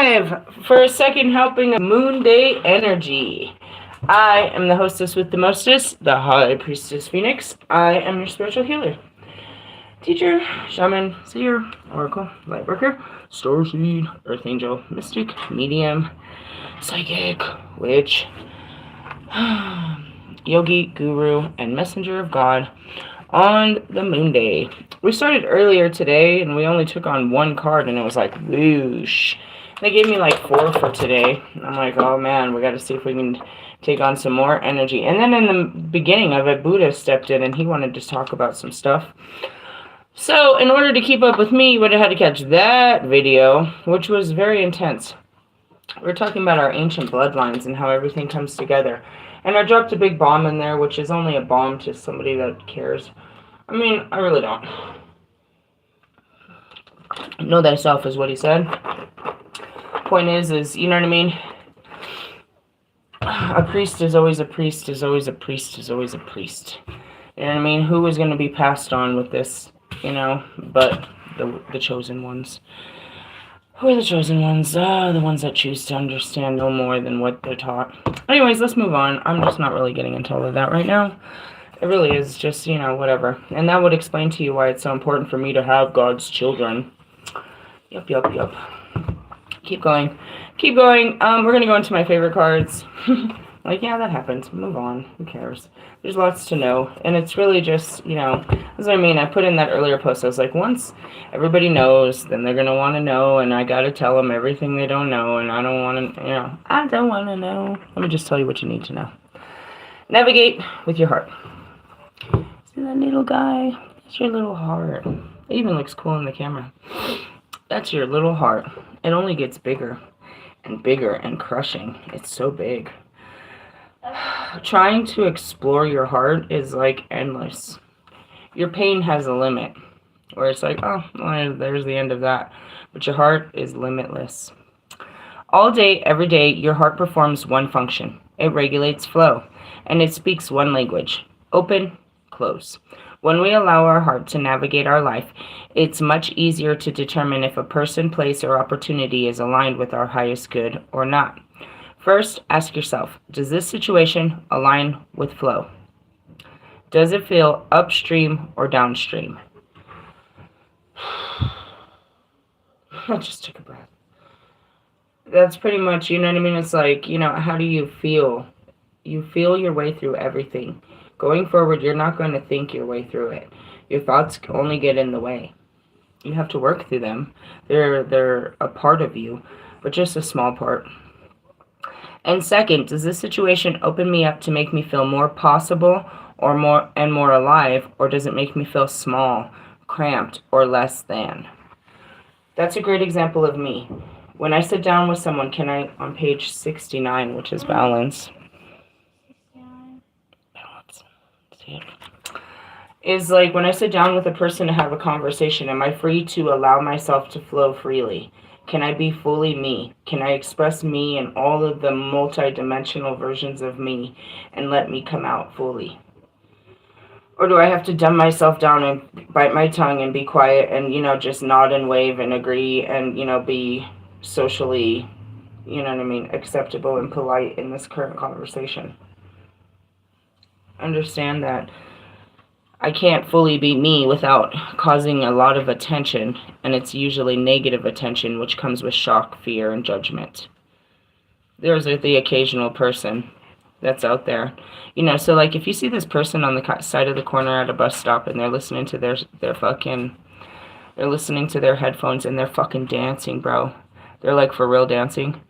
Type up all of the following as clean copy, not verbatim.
live for a second helping of Moon Day energy. I am the hostess with the mostest, the High Priestess Phoenix. I am your spiritual healer, teacher, shaman, seer, oracle, lightworker, starseed, earth angel, mystic, medium, psychic, witch, yogi, guru, and messenger of God on the Moon Day. We started earlier today, and we only took on one card, and it was like, whoosh. They gave me like 4 for today. I'm like, oh man, we got to see if we can take on some more energy. And then in the beginning of it, Buddha stepped in, and he wanted to talk about some stuff. So in order to keep up with me, you would have had to catch that video, which was very intense. We're talking about our ancient bloodlines and how everything comes together. And I dropped a big bomb in there, which is only a bomb to somebody that cares. I mean, I really don't. Know thyself is what he said. Point is, you know what I mean? A priest is always a priest, is always a priest, is always a priest. You know what I mean? Who is going to be passed on with this, you know, but the chosen ones. Who are the chosen ones? The ones that choose to understand no more than what they're taught. Anyways, let's move on. I'm just not really getting into all of that right now. It really is just, you know, whatever. And that would explain to you why it's so important for me to have God's children. Yup. Keep going. Keep going. We're going to go into my favorite cards. Like, yeah, that happened. Move on. Who cares? There's lots to know. And it's really just, you know, that's what I mean. I put in that earlier post. I was like, once everybody knows, then they're going to want to know. And I got to tell them everything they don't know. And I don't want to, you know, I don't want to know. Let me just tell you what you need to know. Navigate with your heart. See that little guy? That's your little heart. It even looks cool in the camera. That's your little heart. It only gets bigger and bigger and crushing. It's so big. Trying to explore your heart is like endless. Your pain has a limit, where it's like, oh, well, there's the end of that. But your heart is limitless. All day, every day, your heart performs one function. It regulates flow, and it speaks one language: open, close. When we allow our heart to navigate our life, it's much easier to determine if a person, place, or opportunity is aligned with our highest good or not. First, ask yourself, does this situation align with flow? Does it feel upstream or downstream? I just took a breath. That's pretty much, you know what I mean? It's like, you know, how do you feel? You feel your way through everything. Going forward, you're not going to think your way through it. Your thoughts only get in the way. You have to work through them. They're a part of you, but just a small part. And second, does this situation open me up to make me feel more possible or more alive, or does it make me feel small, cramped, or less than? That's a great example of me. When I sit down with someone, on page 69, which is balance. Is like when I sit down with a person to have a conversation, am I free to allow myself to flow freely? Can I be fully me? Can I express me and all of the multi-dimensional versions of me and let me come out fully? Or do I have to dumb myself down and bite my tongue and be quiet and, you know, just nod and wave and agree and, you know, be socially, you know what I mean, acceptable and polite in this current conversation? Understand that I can't fully be me without causing a lot of attention, and it's usually negative attention, which comes with shock, fear, and judgment. There's the occasional person that's out there. You know, so like if you see this person on the side of the corner at a bus stop and they're listening to they're listening to their headphones and they're fucking dancing, bro. They're like for real dancing.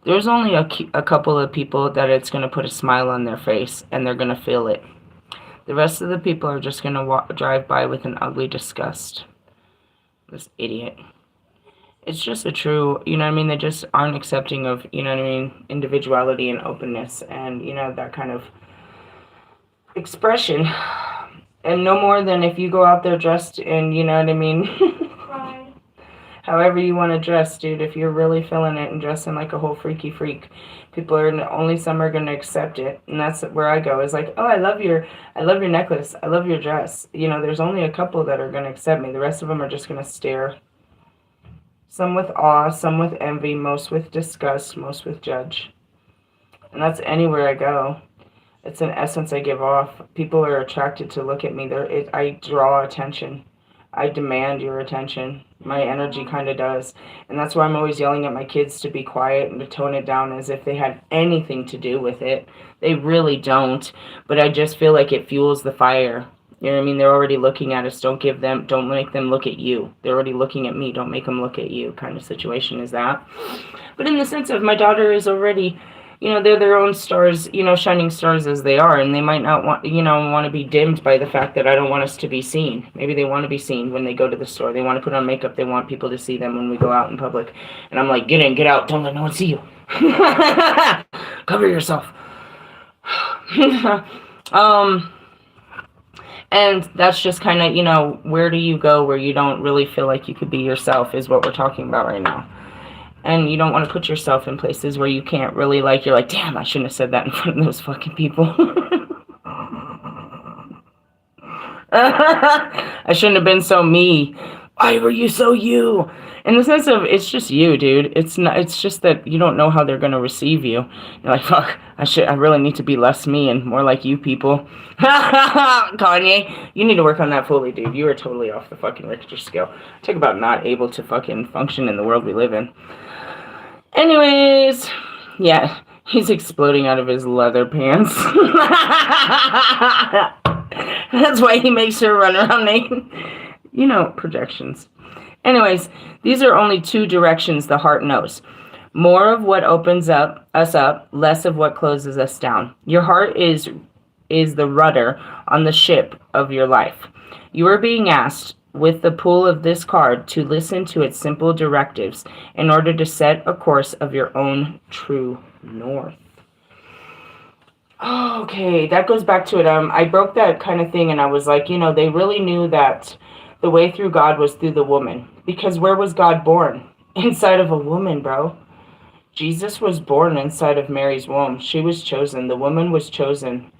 There's only a couple of people that it's going to put a smile on their face and they're going to feel it. The rest of the people are just going to drive by with an ugly disgust. This idiot. It's just a true, you know what I mean? They just aren't accepting of, you know what I mean, individuality and openness and, you know, that kind of expression. And no more than if you go out there dressed in, you know what I mean? However you want to dress, dude. If you're really feeling it and dressing like a whole freaky freak, people are only some are going to accept it. And that's where I go. It's like, oh, I love your necklace. I love your dress. You know, there's only a couple that are going to accept me. The rest of them are just going to stare Some with awe, some with envy, most with disgust, most with judge. And that's anywhere I go. It's an essence I give off. People are attracted to look at me. I draw attention. I demand your attention. My energy kind of does. And that's why I'm always yelling at my kids to be quiet and to tone it down as if they had anything to do with it. They really don't. But I just feel like it fuels the fire. You know what I mean? They're already looking at us. Don't make them look at you. They're already looking at me. Don't make them look at you kind of situation is that. But in the sense of my daughter is already, they're their own stars, shining stars as they are. And they might not want to be dimmed by the fact that I don't want us to be seen. Maybe they want to be seen when they go to the store. They want to put on makeup. They want people to see them when we go out in public. And I'm like, get in, get out. Don't let no one see you. Cover yourself. And that's just kind of, where do you go where you don't really feel like you could be yourself is what we're talking about right now. And you don't want to put yourself in places where you can't really, you're like, damn, I shouldn't have said that in front of those fucking people. I shouldn't have been so me. Why were you so you? In the sense of, it's just you, dude. It's just that you don't know how they're going to receive you. You're like, fuck, I really need to be less me and more like you people. Kanye, you need to work on that fully, dude. You are totally off the fucking Richter scale. Talk about not able to fucking function in the world we live in. Anyways, yeah, he's exploding out of his leather pants. That's why he makes her run around naked. Projections. Anyways, these are only two directions the heart knows. More of what opens us up, less of what closes us down. Your heart is the rudder on the ship of your life. You are being asked, with the pull of this card, to listen to its simple directives in order to set a course of your own true north. Okay, that goes back to it. I broke that kind of thing, and I was like, they really knew that the way through God was through the woman. Because where was God born? Inside of a woman, bro. Jesus was born inside of Mary's womb. She was chosen. The woman was chosen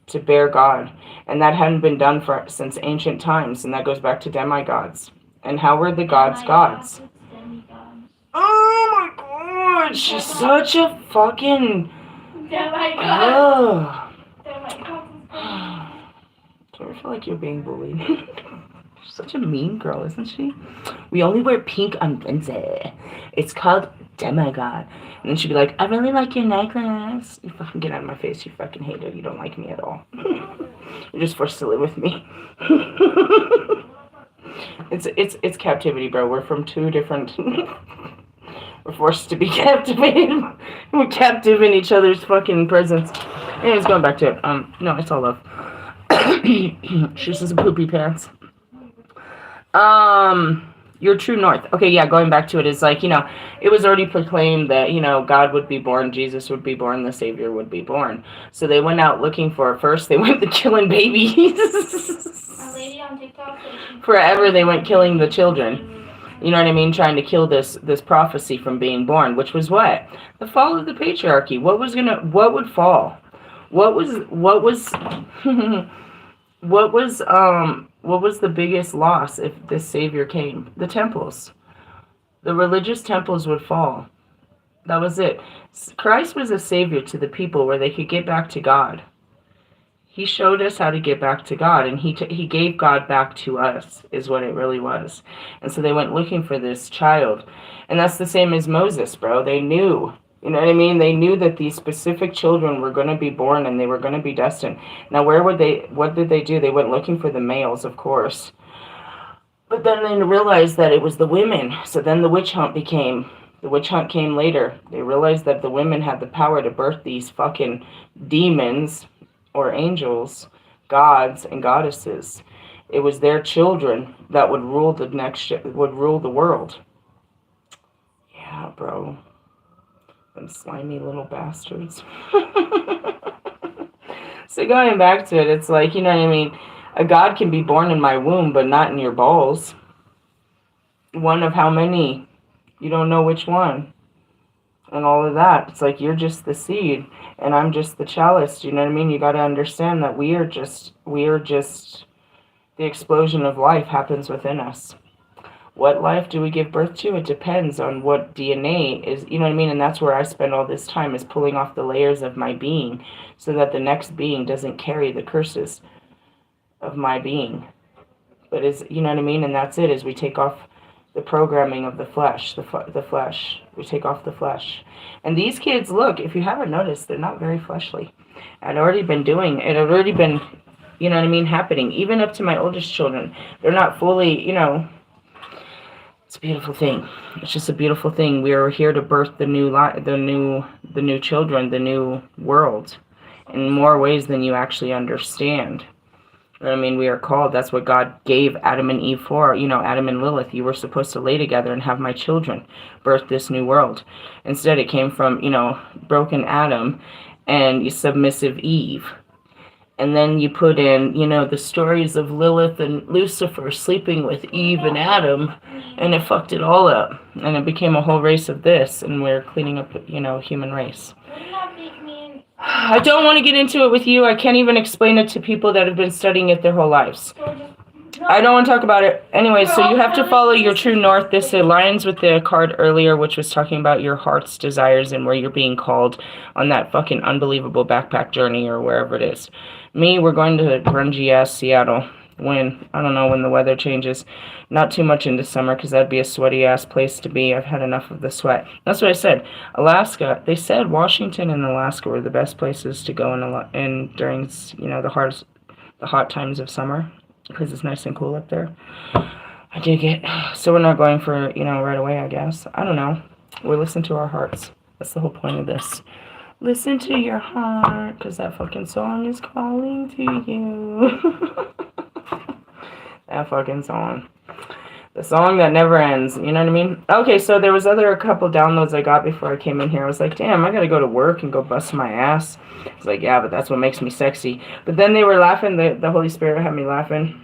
to bear God. And that hadn't been done since ancient times. And that goes back to demigods. And how were the gods gods? Oh my god! She's such a fucking... demigod. Do you ever feel like you're being bullied? She's such a mean girl, isn't she? We only wear pink on Wednesday. It's called demigod. And then she'd be like, I really like your necklace. You fucking get out of my face, you fucking hater. You don't like me at all. You're just forced to live with me. It's captivity, bro. We're from two different... We're forced to be captivated. We're captive in each other's fucking presence. Anyways, going back to it. No, it's all love. She's just poopy pants. Your true north. Okay, yeah, going back to it is like, it was already proclaimed that, God would be born, Jesus would be born, the Savior would be born. So they went out looking for it. First, they went to killing babies. A lady on TikTok. Forever they went killing the children. You know what I mean? Trying to kill this prophecy from being born, which was what? The fall of the patriarchy. What would fall? What was what was the biggest loss if this Savior came? The temples. The religious temples would fall. That was it. Christ was a Savior to the people where they could get back to God. He showed us how to get back to God, and he gave God back to us, is what it really was. And so they went looking for this child. And that's the same as Moses, bro. They knew. You know what I mean? They knew that these specific children were going to be born and they were going to be destined. Now, what did they do? They went looking for the males, of course. But then they realized that it was the women. So then the witch hunt came later. They realized that the women had the power to birth these fucking demons or angels, gods and goddesses. It was their children that would rule the world. Yeah, bro. Them slimy little bastards. So going back to it, it's like, you know what I mean? A god can be born in my womb, but not in your balls. One of how many? You don't know which one. And all of that. It's like you're just the seed, and I'm just the chalice. You know what I mean? You got to understand that we are just, the explosion of life happens within us. What life do we give birth to? It depends on what DNA is, you know what I mean? And that's where I spend all this time, is pulling off the layers of my being so that the next being doesn't carry the curses of my being. But is, you know what I mean? And that's it, is we take off the programming of the flesh, the flesh. We take off the flesh. And these kids, look, if you haven't noticed, they're not very fleshly. I'd already been doing, it had already been, you know what I mean, happening. Even up to my oldest children. They're not fully, you know, it's a beautiful thing. It's just a beautiful thing. We are here to birth the new children, the new world, in more ways than you actually understand. I mean, we are called. That's what God gave Adam and Eve for. You know, Adam and Lilith. You were supposed to lay together and have my children, birth this new world. Instead, it came from, you know, broken Adam and submissive Eve. And then you put in, you know, the stories of Lilith and Lucifer sleeping with Eve and Adam, and it fucked it all up. And it became a whole race of this, and we're cleaning up, you know, human race. I don't want to get into it with you. I can't even explain it to people that have been studying it their whole lives. I don't want to talk about it. Anyway, so you have to follow your true north. This aligns with the card earlier, which was talking about your heart's desires and where you're being called on that fucking unbelievable backpack journey or wherever it is. Me, we're going to grungy-ass Seattle. When, I don't know, when the weather changes. Not too much into summer, because that'd be a sweaty-ass place to be. I've had enough of the sweat. That's what I said. Alaska, they said Washington and Alaska were the best places to go in during, you know, the hot times of summer, because it's nice and cool up there. I dig it. So we're not going for, you know, right away, I guess. I don't know. We listen to our hearts. That's the whole point of this. Listen to your heart, because that fucking song is calling to you. That fucking song. The song that never ends. You know what I mean? Okay, so there was a couple downloads I got before I came in here. I was like, damn, I gotta go to work and go bust my ass. I was like, yeah, but that's what makes me sexy. But then they were laughing. The Holy Spirit had me laughing.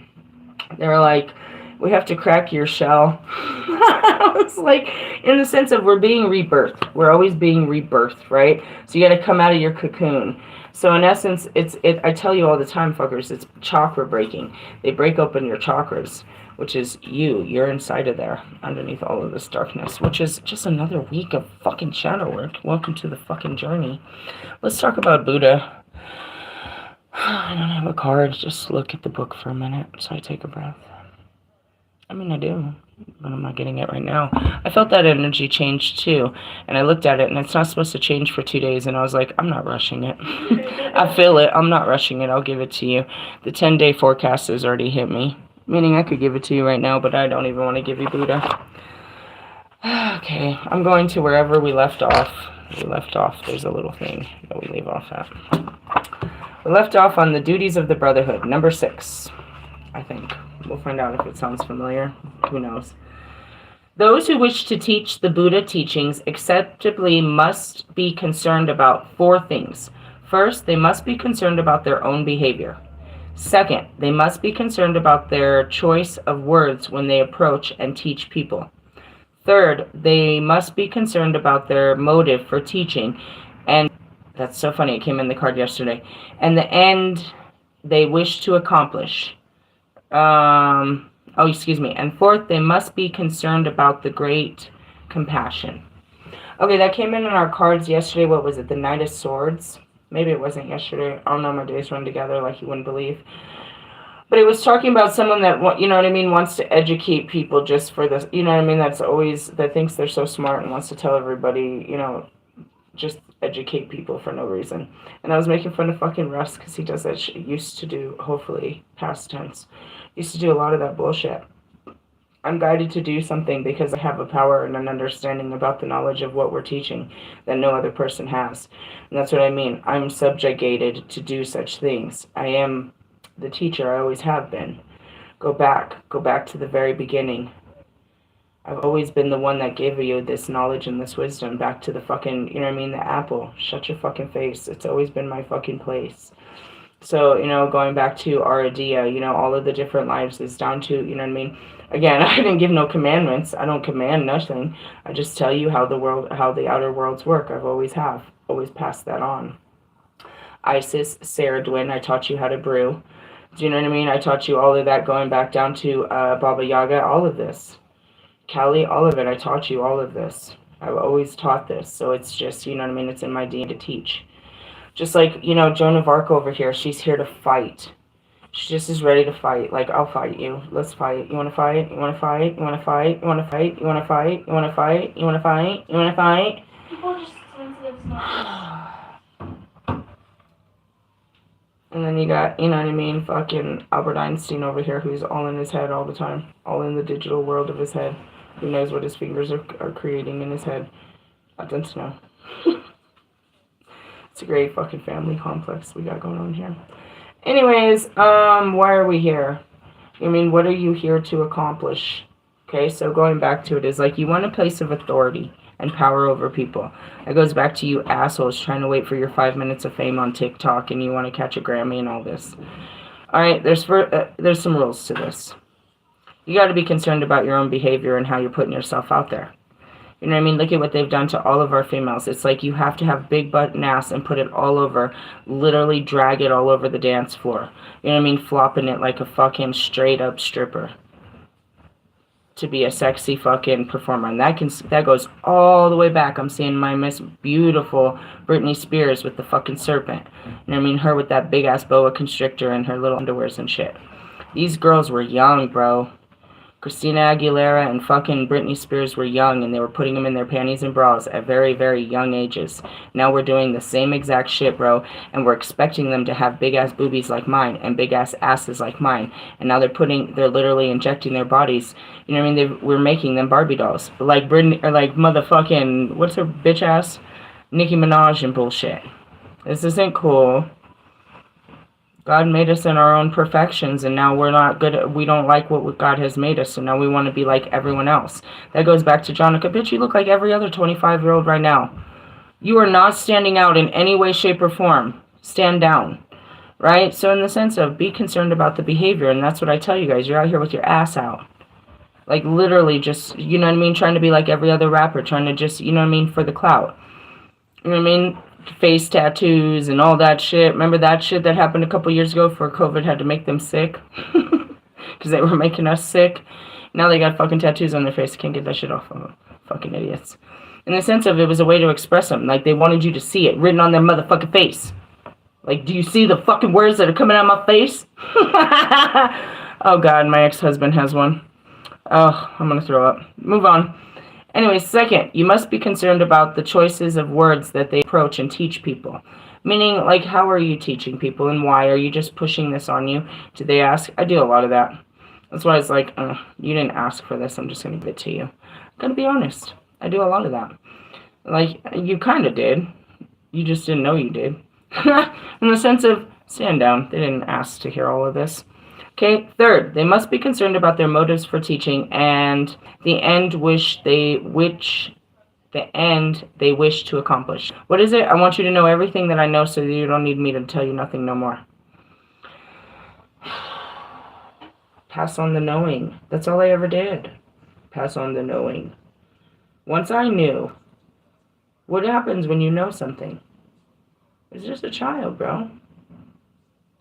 They were like, we have to crack your shell. I was like, in the sense of we're being rebirthed. We're always being rebirthed, right? So you got to come out of your cocoon. So in essence, I tell you all the time, fuckers, it's chakra breaking. They break open your chakras, which is you. You're inside of there, underneath all of this darkness, which is just another week of fucking shadow work. Welcome to the fucking journey. Let's talk about Buddha. I don't have a card. Just look at the book for a minute so I take a breath. I mean, I do, but I'm not getting it right now. I felt that energy change too, and I looked at it, and it's not supposed to change for 2 days, and I was like, I'm not rushing it. I feel it. I'm not rushing it. I'll give it to you. The 10-day forecast has already hit me, meaning I could give it to you right now, but I don't even want to give you Buddha. Okay, I'm going to wherever we left off. There's a little thing that we leave off at. We left off on the duties of the Brotherhood, number 6, I think. We'll find out if it sounds familiar. Who knows? Those who wish to teach the Buddha teachings acceptably must be concerned about 4 things. First, they must be concerned about their own behavior. Second, they must be concerned about their choice of words when they approach and teach people. Third, they must be concerned about their motive for teaching. And that's so funny, it came in the card yesterday. And the end they wish to accomplish. And fourth, they must be concerned about the great compassion. Okay, that came in our cards yesterday. What was it? The Knight of Swords? Maybe it wasn't yesterday. I don't know, my days run together like you wouldn't believe. But it was talking about someone that, you know what I mean, wants to educate people just for this, you know what I mean, that thinks they're so smart and wants to tell everybody, you know, just educate people for no reason. And I was making fun of fucking Russ because he does that shit. Used to do, hopefully, past tense. Used to do a lot of that bullshit. I'm guided to do something because I have a power and an understanding about the knowledge of what we're teaching that no other person has. And that's what I mean. I'm subjugated to do such things. I am the teacher. I always have been. Go back to the very beginning. I've always been the one that gave you this knowledge and this wisdom. Back to the fucking, you know what I mean, the apple. Shut your fucking face. It's always been my fucking place. So, you know, going back to our idea, you know, all of the different lives is down to, you know what I mean? Again, I didn't give no commandments. I don't command nothing. I just tell you how the outer worlds work. I've always passed that on. Isis, Sarah Dwin, I taught you how to brew. Do you know what I mean? I taught you all of that going back down to Baba Yaga, all of this. Callie, all of it. I taught you all of this. I've always taught this. So it's just, you know what I mean? It's in my DNA to teach. Just like, you know, Joan of Arc over here. She's here to fight. She just is ready to fight. Like, I'll fight you. Let's fight. You want to fight? You want to fight? You want to fight? You want to fight? You want to fight? You want to fight? You want to fight? You want to fight? People are just sensitive to And then you got, you know what I mean, fucking Albert Einstein over here, who's all in his head all the time. All in the digital world of his head. Who knows what his fingers are creating in his head. I don't know. It's a great fucking family complex we got going on here. Anyways, why are we here? I mean, what are you here to accomplish? Okay, so going back to it is like you want a place of authority and power over people. That goes back to you assholes trying to wait for your 5 minutes of fame on TikTok and you want to catch a Grammy and all this. Alright, there's some rules to this. You got to be concerned about your own behavior and how you're putting yourself out there. You know what I mean? Look at what they've done to all of our females. It's like you have to have big butt and ass and put it all over, literally drag it all over the dance floor. You know what I mean? Flopping it like a fucking straight up stripper to be a sexy fucking performer. And that goes all the way back. I'm seeing my Miss Beautiful Britney Spears with the fucking serpent. You know what I mean? Her with that big ass boa constrictor and her little underwears and shit. These girls were young, bro. Christina Aguilera and fucking Britney Spears were young, and they were putting them in their panties and bras at very, very young ages. Now we're doing the same exact shit, bro, and we're expecting them to have big-ass boobies like mine and big-ass asses like mine. And now they're literally injecting their bodies. You know what I mean? We're making them Barbie dolls. Like Britney, or like motherfucking, what's her bitch ass? Nicki Minaj and bullshit. This isn't cool. God made us in our own perfections, and now we're not good. We don't like what God has made us, so now we want to be like everyone else. That goes back to Jonica. Bitch, you look like every other 25-year-old right now. You are not standing out in any way, shape, or form. Stand down, right? So in the sense of be concerned about the behavior, and that's what I tell you guys. You're out here with your ass out. Like, literally just, you know what I mean, trying to be like every other rapper, trying to just, you know what I mean, for the clout. You know what I mean? Face tattoos and all that shit. Remember that shit that happened a couple years ago before COVID had to make them sick? Because they were making us sick. Now they got fucking tattoos on their face. Can't get that shit off of them. Fucking idiots. In the sense of it was a way to express them. Like they wanted you to see it written on their motherfucking face. Like, do you see the fucking words that are coming out of my face? Oh God, my ex-husband has one. Oh, I'm gonna throw up. Move on. Anyway, second, you must be concerned about the choices of words that they approach and teach people. Meaning, like, how are you teaching people and why? Are you just pushing this on you? Do they ask? I do a lot of that. That's why it's like, you didn't ask for this. I'm just going to give it to you. I'm going to be honest. I do a lot of that. Like, you kind of did. You just didn't know you did. In the sense of, stand down. They didn't ask to hear all of this. Okay, third, they must be concerned about their motives for teaching and the end they wish to accomplish. What is it? I want you to know everything that I know so that you don't need me to tell you nothing no more. Pass on the knowing. That's all I ever did. Pass on the knowing. Once I knew, what happens when you know something? It's just a child, bro.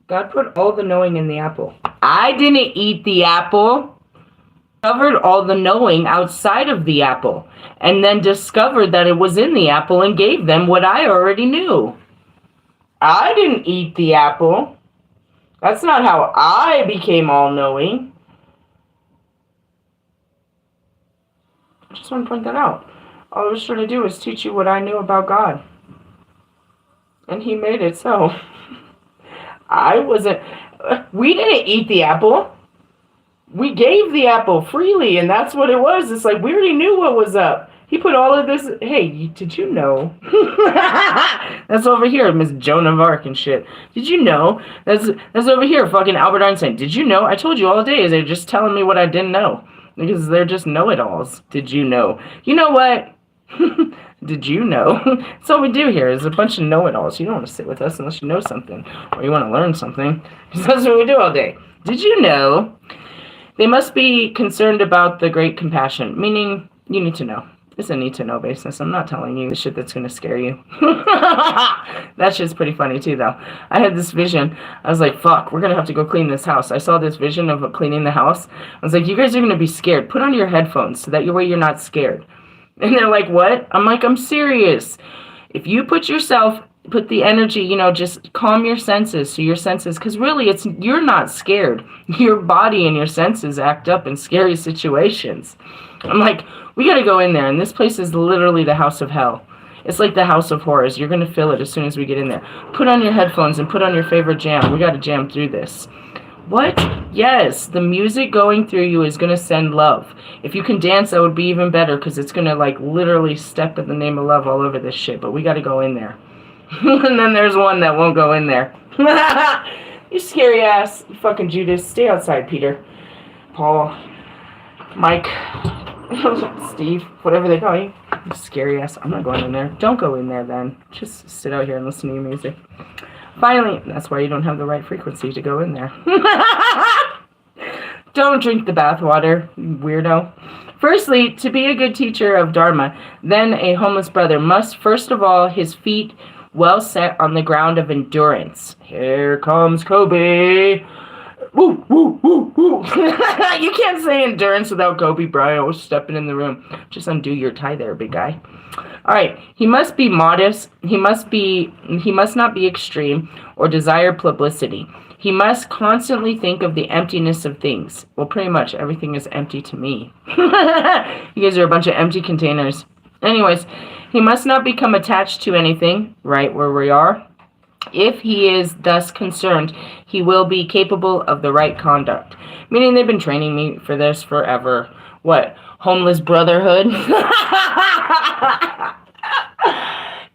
God put all the knowing in the apple. I didn't eat the apple. Discovered all the knowing outside of the apple. And then discovered that it was in the apple and gave them what I already knew. I didn't eat the apple. That's not how I became all-knowing. I just want to point that out. All I was trying to do was teach you what I knew about God. And He made it so. We didn't eat the apple. We gave the apple freely, and that's what it was. It's like we already knew what was up. He put all of this. Hey, did you know? That's over here, Miss Joan of Arc and shit. Did you know? That's over here, fucking Albert Einstein. Did you know? I told you all day. They're just telling me what I didn't know because they're just know-it-alls. Did you know? You know what? Did you know? That's all we do here is a bunch of know-it-alls. You don't want to sit with us unless you know something or you want to learn something. That's what we do all day. Did you know? They must be concerned about the great compassion, meaning you need to know. It's a need-to-know basis. I'm not telling you the shit that's going to scare you. That shit's pretty funny, too, though. I had this vision. I was like, fuck, we're going to have to go clean this house. I saw this vision of cleaning the house. I was like, you guys are going to be scared. Put on your headphones so that you're not scared. And they're like, what? I'm like, I'm serious. If you put the energy, just calm your senses. So your senses, because really you're not scared. Your body and your senses act up in scary situations. I'm like, we got to go in there. And this place is literally the house of hell. It's like the house of horrors. You're going to feel it as soon as we get in there. Put on your headphones and put on your favorite jam. We got to jam through this. What? Yes, the music going through you is going to send love. If you can dance, that would be even better because it's going to literally step in the name of love all over this shit. But we got to go in there. And then there's one that won't go in there. You scary ass. Fucking Judas. Stay outside, Peter. Paul. Mike. Steve. Whatever they call you. You scary ass. I'm not going in there. Don't go in there then. Just sit out here and listen to your music. Finally, that's why you don't have the right frequency to go in there. Don't drink the bathwater, you weirdo. Firstly, to be a good teacher of Dharma, then a homeless brother must, first of all, his feet well set on the ground of endurance. Here comes Kobe. Woo, woo, woo, woo. You can't say endurance without Kobe Bryant stepping in the room. Just undo your tie there, big guy. All right, he must be modest. He must not be extreme or desire publicity. He must constantly think of the emptiness of things. Well, pretty much everything is empty to me. You guys are a bunch of empty containers. Anyways, he must not become attached to anything, right where we are. If he is thus concerned, he will be capable of the right conduct. Meaning they've been training me for this forever. What? Homeless brotherhood?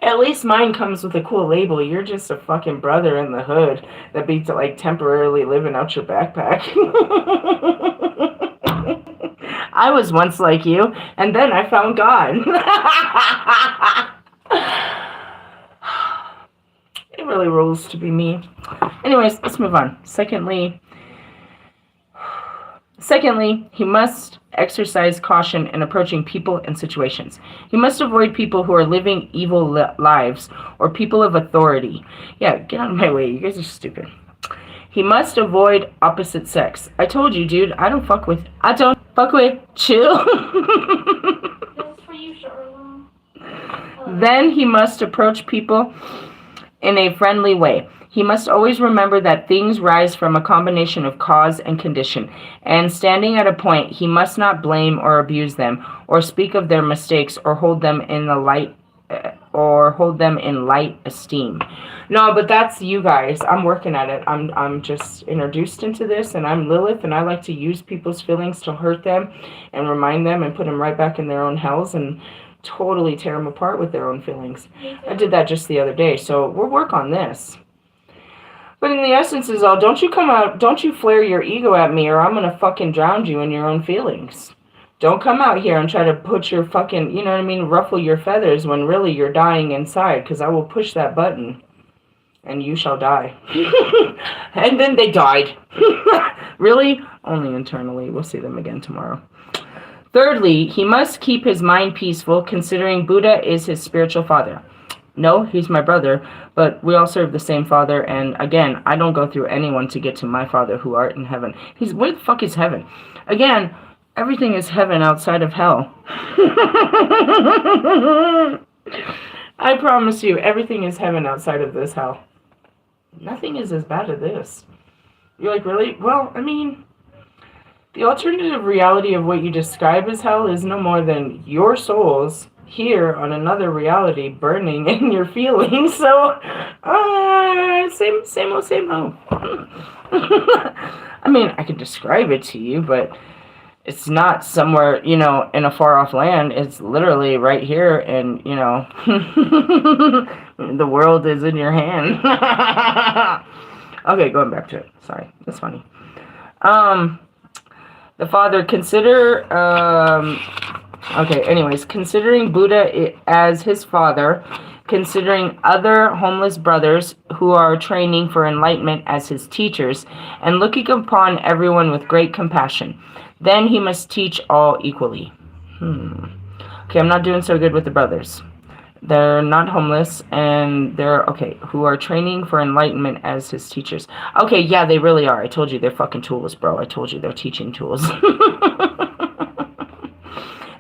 At least mine comes with a cool label. You're just a fucking brother in the hood that beats temporarily living out your backpack. I was once like you, and then I found God. It really rules to be me. Anyways, let's move on. Secondly, he must exercise caution in approaching people and situations. He must avoid people who are living evil lives or people of authority. Yeah, get out of my way. You guys are stupid. He must avoid opposite sex. I told you, dude. I don't fuck with chill. This is for you, Charlotte. Then he must approach people in a friendly way. He must always remember that things rise from a combination of cause and condition, and standing at a point, he must not blame or abuse them, or speak of their mistakes, or hold them in light esteem. No, but that's you guys. I'm working at it. I'm just introduced into this, and I'm Lilith, and I like to use people's feelings to hurt them, and remind them, and put them right back in their own hells, and totally tear them apart with their own feelings. I did that just the other day, so we'll work on this. But in the essence is all, don't you flare your ego at me or I'm going to fucking drown you in your own feelings. Don't come out here and try to put your fucking, ruffle your feathers when really you're dying inside, because I will push that button and you shall die. And then they died. Really? Only internally. We'll see them again tomorrow. Thirdly, he must keep his mind peaceful, considering Buddha is his spiritual father. No, he's my brother, but we all serve the same Father, and again, I don't go through anyone to get to my Father who art in heaven. Where the fuck is heaven? Again, everything is heaven outside of hell. I promise you, everything is heaven outside of this hell. Nothing is as bad as this. You're like, really? Well, the alternative reality of what you describe as hell is no more than your souls here on another reality burning in your feelings. So same old. I could describe it to you, but it's not somewhere in a far off land. It's literally right here, and the world is in your hand. Okay, going back to it. Sorry, that's funny. The Father considering Buddha as his father, considering other homeless brothers who are training for enlightenment as his teachers, and looking upon everyone with great compassion, then he must teach all equally. Okay, Okay, I'm not doing so good with the brothers. They're not homeless, and they're, okay, who are training for enlightenment as his teachers. Okay, yeah, they really are. I told you they're fucking tools, bro. I told you they're teaching tools.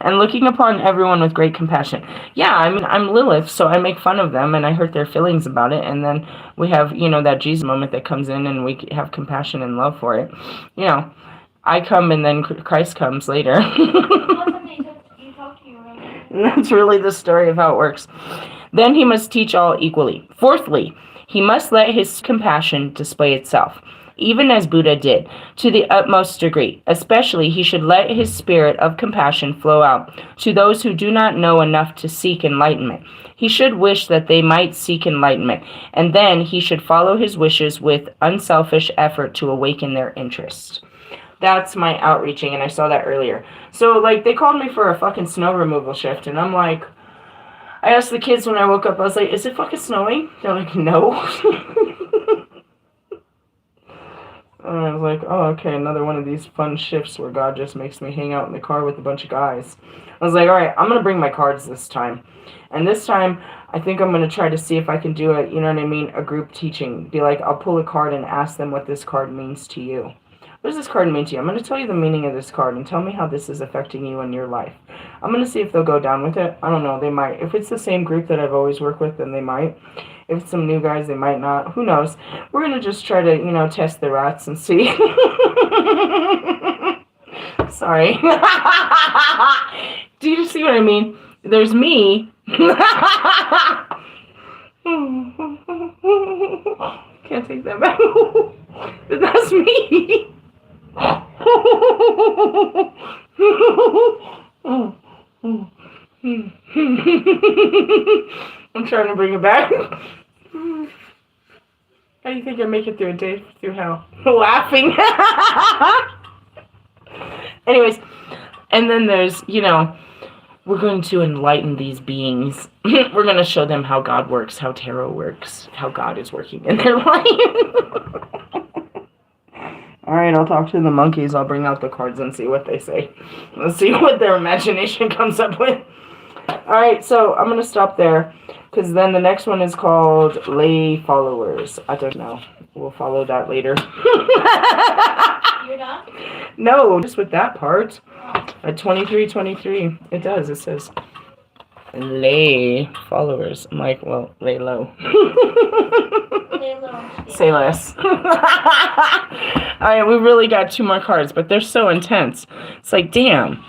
And looking upon everyone with great compassion. Yeah, I mean, I'm Lilith, so I make fun of them, and I hurt their feelings about it, and then we have, you know, that Jesus moment that comes in, and we have compassion and love for it. You know, I come, and then Christ comes later. That's really the story of how it works. Then he must teach all equally. Fourthly, he must let his compassion display itself, even as Buddha did, to the utmost degree. Especially, he should let his spirit of compassion flow out to those who do not know enough to seek enlightenment. He should wish that they might seek enlightenment, and then he should follow his wishes with unselfish effort to awaken their interest. That's my outreaching, and I saw that earlier. So, like, they called me for a fucking snow removal shift, and I'm like, I asked the kids when I woke up, I was like, is it fucking snowing? They're like, no. And I was like, oh, okay, another one of these fun shifts where God just makes me hang out in the car with a bunch of guys. I was like, all right, I'm going to bring my cards this time. And this time, I think I'm going to try to see if I can do it, you know what I mean, a group teaching. Be like, I'll pull a card and ask them what this card means to you. What does this card mean to you? I'm going to tell you the meaning of this card and tell me how this is affecting you in your life. I'm going to see if they'll go down with it. I don't know. They might. If it's the same group that I've always worked with, then they might. If it's some new guys, they might not. Who knows? We're going to just try to, you know, test the rats and see. Sorry. Do you see what I mean? There's me. Can't take that back. But that's me. I'm trying to bring it back. How do you think I make it through a day through hell? Laughing. Anyways, and then there's, you know, we're going to enlighten these beings. We're going to show them how God works, how tarot works, how God is working in their life. All right, I'll talk to the monkeys. I'll bring out the cards and see what they say. Let's see what their imagination comes up with. All right, so I'm going to stop there because then the next one is called Lay Followers. I don't know. We'll follow that later. You're done? No, just with that part. At 23:23, it does. It says Lay Followers. I'm like, well, lay low. Lay low. Say less. Alright, we really got 2 more cards, but they're so intense. It's like, damn.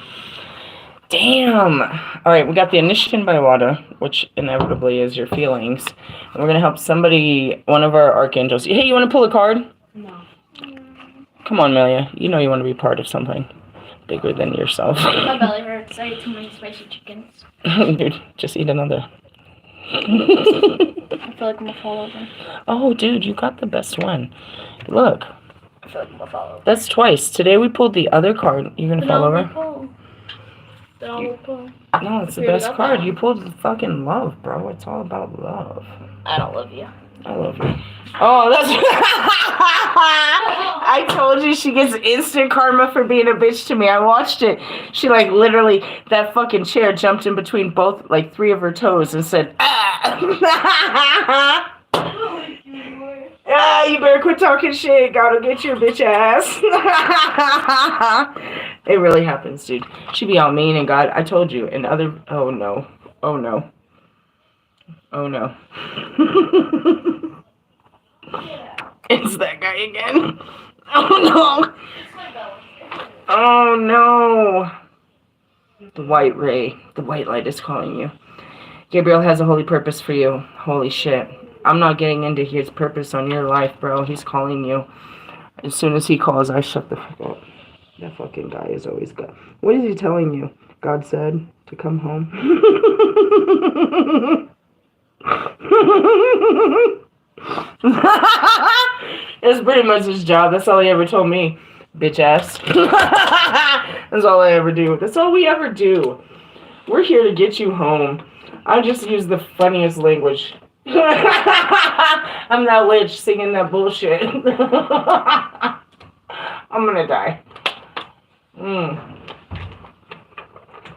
Damn. Alright, we got the Initiation by Water, which inevitably is your feelings. And we're going to help somebody, one of our archangels. Hey, you want to pull a card? No. Come on, Melia. You know you want to be part of something bigger than yourself. My belly hurts. I ate too many spicy chickens. Dude, just eat another. I feel like I'm gonna fall over. Oh, dude, you got the best one. Look. I feel like I'm gonna fall over. That's twice. Today we pulled the other card. You're gonna fall over? No, it's the best card. You pulled the fucking love, bro. It's all about love. I don't love you. I love you. Oh, that's... I told you she gets instant karma for being a bitch to me. I watched it. She, like, literally, that fucking chair jumped in between both, like, 3 of her toes and said, ah! Ah, you better quit talking shit. God will get your bitch ass. It really happens, dude. She be all mean and God, I told you. And other, oh no. Oh no. Oh no. It's that guy again. Oh no. Oh no. The white ray, the white light is calling you. Gabriel has a holy purpose for you. Holy shit. I'm not getting into his purpose on your life, bro. He's calling you. As soon as he calls, I shut the fuck up. That fucking guy is always God. What is he telling you? God said to come home. It's pretty much his job. That's all he ever told me. Bitch ass. That's all I ever do. That's all we ever do. We're here to get you home. I just use the funniest language. I'm that witch singing that bullshit. I'm gonna die.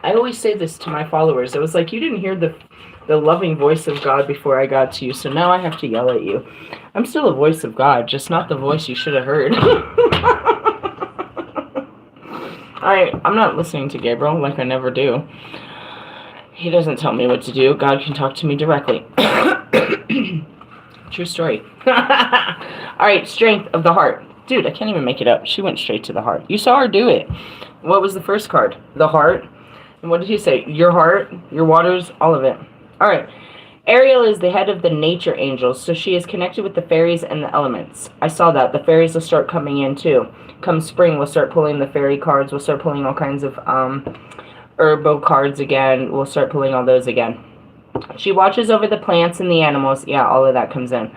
I always say this to my followers. It was like, you didn't hear the loving voice of God before I got to you, so now I have to yell at you. I'm still a voice of God, just not the voice you should have heard. I'm not listening to Gabriel, like I never do. He doesn't tell me what to do. God can talk to me directly. True story. Alright, strength of the heart. Dude, I can't even make it up. She went straight to the heart. You saw her do it. What was the first card? The heart. And what did he say? Your heart, your waters, all of it. Alright. Ariel is the head of the nature angels, so she is connected with the fairies and the elements. I saw that. The fairies will start coming in too. Come spring, we'll start pulling the fairy cards. We'll start pulling all kinds of herbo cards again. We'll start pulling all those again. She watches over the plants and the animals. Yeah, all of that comes in.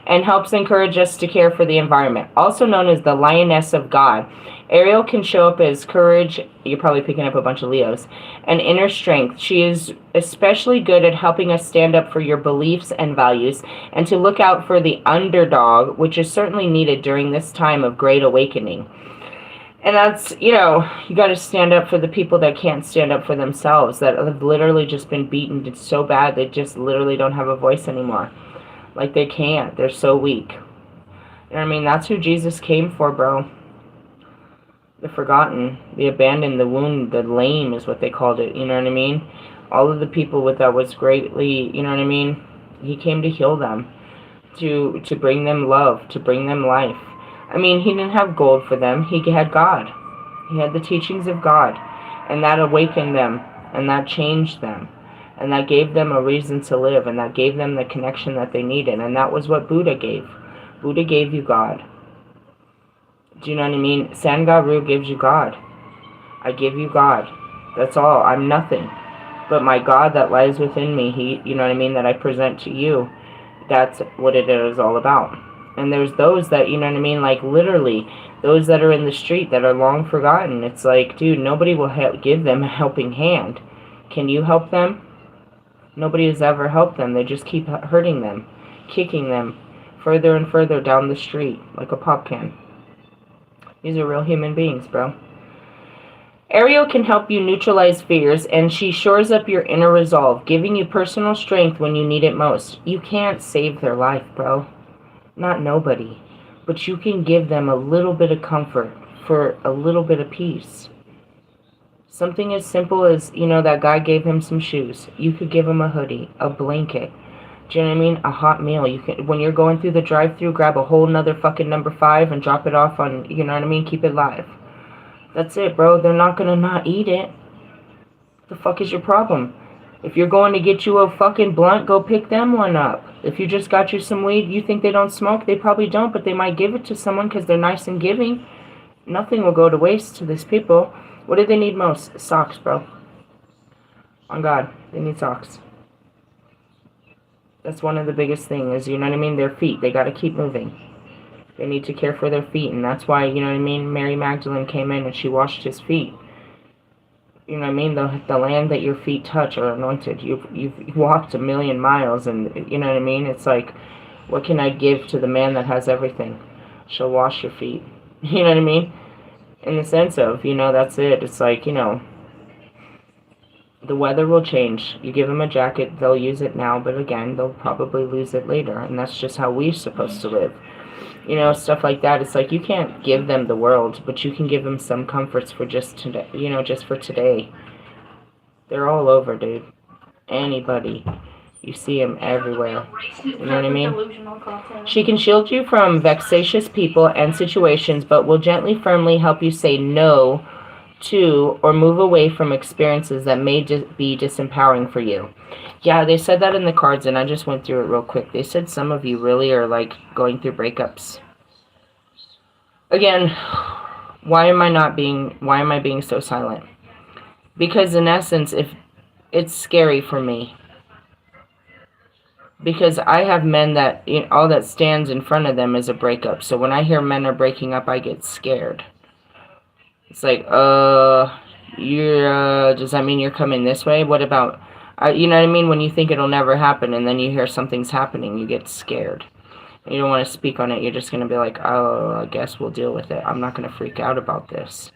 And helps encourage us to care for the environment. Also known as the Lioness of God. Ariel can show up as courage. You're probably picking up a bunch of Leos. And inner strength. She is especially good at helping us stand up for your beliefs and values. And to look out for the underdog, which is certainly needed during this time of great awakening. And that's, you got to stand up for the people that can't stand up for themselves, that have literally just been beaten so bad they just literally don't have a voice anymore. Like, they can't. They're so weak. You know what I mean? That's who Jesus came for, bro. The forgotten, the abandoned, the wounded, the lame is what they called it. You know what I mean? All of the people with that was greatly, you know what I mean? He came to heal them, to bring them love, to bring them life. I mean, he didn't have gold for them. He had God. He had the teachings of God. And that awakened them. And that changed them. And that gave them a reason to live. And that gave them the connection that they needed. And that was what Buddha gave. Buddha gave you God. Do you know what I mean? Sangaru gives you God. I give you God. That's all. I'm nothing. But my God that lies within me, you know what I mean, that I present to you, that's what it is all about. And there's those that, you know what I mean, like literally, those that are in the street that are long forgotten. It's like, dude, nobody will give them a helping hand. Can you help them? Nobody has ever helped them. They just keep hurting them, kicking them further and further down the street like a pop can. These are real human beings, bro. Ariel can help you neutralize fears, and she shores up your inner resolve, giving you personal strength when you need it most. You can't save their life, bro. Not nobody. But you can give them a little bit of comfort for a little bit of peace. Something as simple as, that guy gave him some shoes. You could give him a hoodie, a blanket. Do you know what I mean? A hot meal. You can, when you're going through the drive-thru, grab a whole nother fucking number 5 and drop it off on, you know what I mean? Keep it live. That's it, bro. They're not gonna not eat it. The fuck is your problem? If you're going to get you a fucking blunt, go pick them one up. If you just got you some weed, you think they don't smoke? They probably don't, but they might give it to someone because they're nice and giving. Nothing will go to waste to these people. What do they need most? Socks, bro. On God, they need socks. That's one of the biggest things, you know what I mean? Their feet, they gotta keep moving. They need to care for their feet, and that's why, you know what I mean, Mary Magdalene came in and she washed his feet. You know what I mean? The land that your feet touch are anointed. You've walked 1,000,000 miles, and you know what I mean? It's like, what can I give to the man that has everything? She'll wash your feet. You know what I mean? In the sense of, that's it. It's like, the weather will change. You give them a jacket, they'll use it now, but again, they'll probably lose it later, and that's just how we're supposed to live. Stuff like that. It's like, you can't give them the world, but you can give them some comforts for just today, just for today. They're all over, dude. Anybody. You see them everywhere. You know what I mean? She can shield you from vexatious people and situations, but will gently, firmly help you say no to or move away from experiences that may be disempowering for you. Yeah, they said that in the cards, and I just went through it real quick. They said some of you really are, like, going through breakups. Again, why am I being so silent? Because in essence, if it's scary for me. Because I have men that, all that stands in front of them is a breakup. So when I hear men are breaking up, I get scared. It's like, does that mean you're coming this way? What about, you know what I mean? When you think it'll never happen and then you hear something's happening, you get scared. You don't want to speak on it. You're just going to be like, oh, I guess we'll deal with it. I'm not going to freak out about this.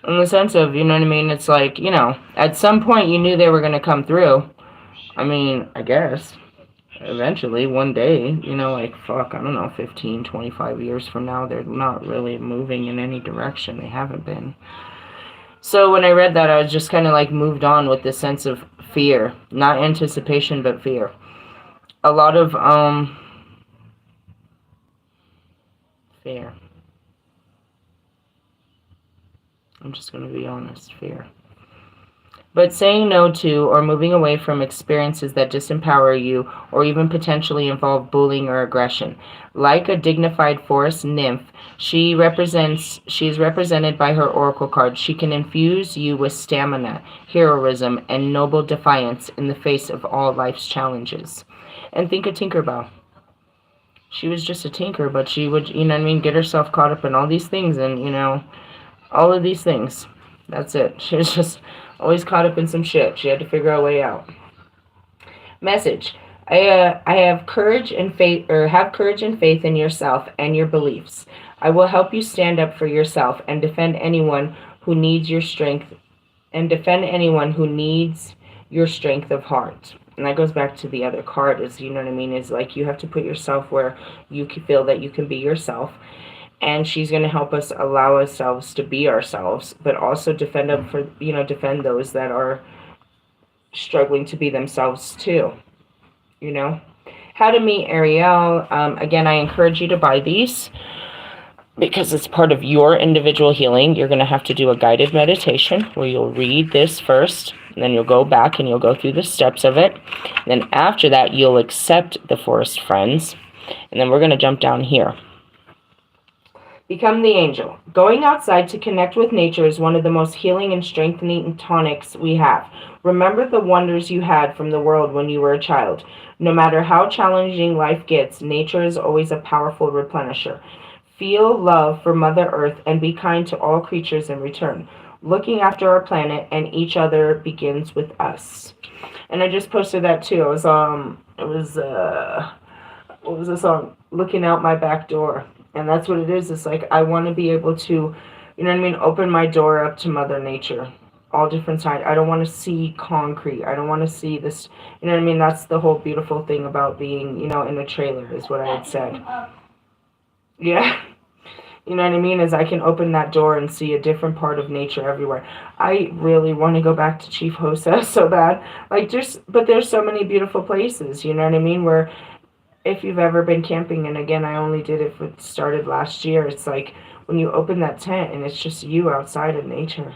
In the sense of, you know what I mean? It's like, you know, at some point you knew they were going to come through. I mean, I guess. Eventually, one day, you know, like, fuck, I don't know, 15, 25 years from now, they're not really moving in any direction. They haven't been. So when I read that, I was just kind of like moved on with this sense of fear. Not anticipation, but fear. A lot of, fear. I'm just going to be honest, fear. But saying no to or moving away from experiences that disempower you or even potentially involve bullying or aggression. Like a dignified forest nymph, she is represented by her oracle card. She can infuse you with stamina, heroism, and noble defiance in the face of all life's challenges. And think of Tinkerbell. She was just a tinker, but she would, you know what I mean, get herself caught up in all these things and, you know, all of these things. That's it. She was just always caught up in some shit. She had to figure a way out. Message. I have courage and faith, or have courage and faith in yourself and your beliefs. I will help you stand up for yourself and defend anyone who needs your strength your strength of heart. And that goes back to the other card, is, you know what I mean, is like you have to put yourself where you can feel that you can be yourself. And she's going to help us allow ourselves to be ourselves, but also defend those that are struggling to be themselves too, you know. How to meet Ariel. Again, I encourage you to buy these because it's part of your individual healing. You're going to have to do a guided meditation where you'll read this first, and then you'll go back and you'll go through the steps of it. And then after that, you'll accept the forest friends. And then we're going to jump down here. Become the angel. Going outside to connect with nature is one of the most healing and strengthening tonics we have. Remember the wonders you had from the world when you were a child. No matter how challenging life gets, nature is always a powerful replenisher. Feel love for Mother Earth and be kind to all creatures in return. Looking after our planet and each other begins with us. And I just posted that too. What was the song? Looking Out My Back Door. And that's what it is. It's like I want to be able to, you know what I mean, open my door up to Mother Nature. All different sides. I don't want to see concrete. I don't want to see this, you know what I mean? That's the whole beautiful thing about being, you know, in a trailer is what I had said. Yeah. You know what I mean? Is I can open that door and see a different part of nature everywhere. I really want to go back to Chief Hosa so bad. Like, but there's so many beautiful places, you know what I mean? Where if you've ever been camping, and again, I only did it started last year, it's like when you open that tent and it's just you outside of nature.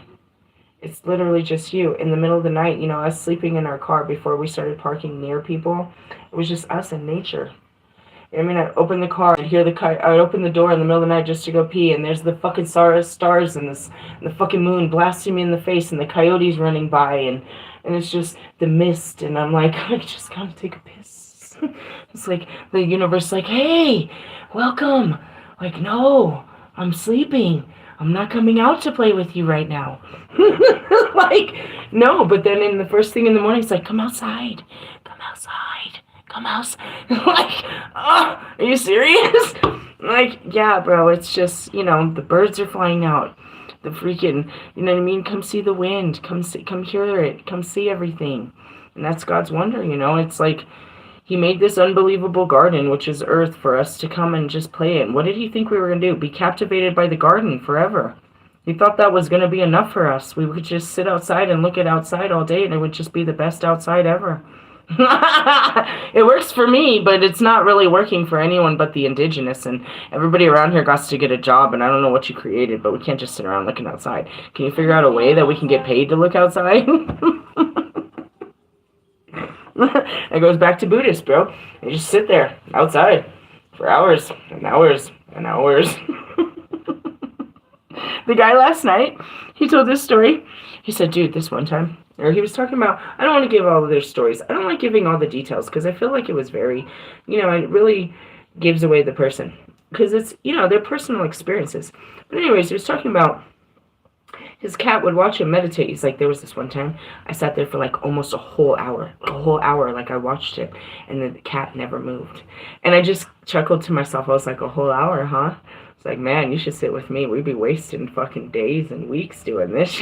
It's literally just you in the middle of the night, you know, us sleeping in our car before we started parking near people. It was just us and nature. I mean, I'd open the car and hear I'd open the door in the middle of the night just to go pee, and there's the fucking stars and the fucking moon blasting me in the face, and the coyotes running by, and it's just the mist, and I'm like, I just gotta take a piss. It's like the universe, like, hey, welcome. Like, no, I'm sleeping. I'm not coming out to play with you right now. Like, no, but then in the first thing in the morning, it's like, come outside. Come outside. Come outside. Like, oh, are you serious? Like, yeah, bro, it's just, you know, the birds are flying out. The freaking, you know what I mean? Come see the wind. Come hear it. Come see everything. And that's God's wonder, you know? It's like, He made this unbelievable garden, which is Earth, for us to come and just play in. What did He think we were going to do? Be captivated by the garden forever. He thought that was going to be enough for us. We would just sit outside and look at outside all day, and it would just be the best outside ever. It works for me, but it's not really working for anyone but the indigenous, and everybody around here got to get a job, and I don't know what you created, but we can't just sit around looking outside. Can you figure out a way that we can get paid to look outside? It goes back to Buddhist, bro. You just sit there outside for hours and hours and hours. The guy last night, he told this story. He said, dude, this one time, or he was talking about, I don't want to give all of their stories. I don't like giving all the details because I feel like it was very, you know, it really gives away the person because it's, you know, their personal experiences. But anyways, he was talking about His cat would watch him meditate. He's like, there was this one time I sat there for like almost a whole hour. Like I watched it, and the cat never moved. And I just chuckled to myself. I was like, a whole hour, huh? It's like, man, you should sit with me. We'd be wasting fucking days and weeks doing this.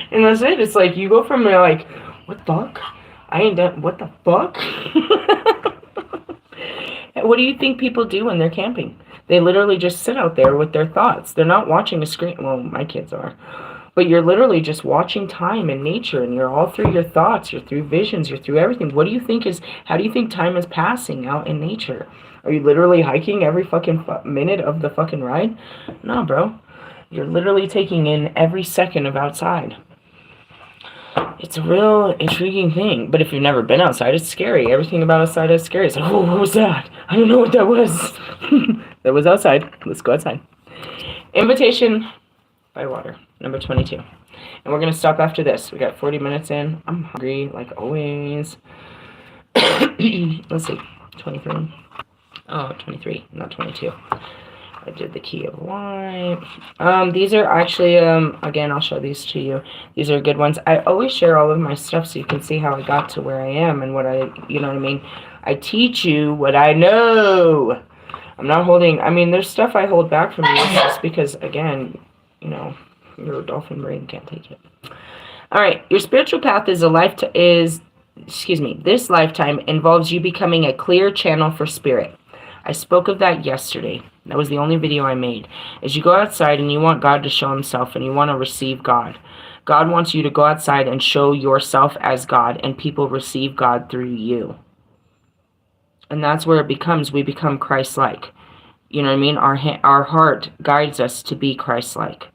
And that's it. It's like, you go from there like, what the fuck? I ain't done, what the fuck? What do you think people do when they're camping? They literally just sit out there with their thoughts. They're not watching a screen. Well, my kids are. But you're literally just watching time and nature, and you're all through your thoughts, you're through visions, you're through everything. How do you think time is passing out in nature? Are you literally hiking every fucking minute of the fucking ride? No, bro. You're literally taking in every second of outside. It's a real intriguing thing. But if you've never been outside, it's scary. Everything about outside is scary. It's like, oh, what was that? I don't know what that was. That was outside. Let's go outside. Invitation by water, number 22. And we're going to stop after this. We got 40 minutes in. I'm hungry, like always. Let's see. 23. Oh, 23, not 22. I did the key of light. These are actually, again, I'll show these to you. These are good ones. I always share all of my stuff so you can see how I got to where I am and what you know what I mean? I teach you what I know. I'm not holding, there's stuff I hold back from you just because, again, you know, your dolphin brain can't take it. All right, your spiritual path this lifetime involves you becoming a clear channel for spirit. I spoke of that yesterday. That was the only video I made. As you go outside and you want God to show himself and you want to receive God, God wants you to go outside and show yourself as God, and people receive God through you. And that's where we become Christ-like. You know what I mean? Our heart guides us to be Christ-like,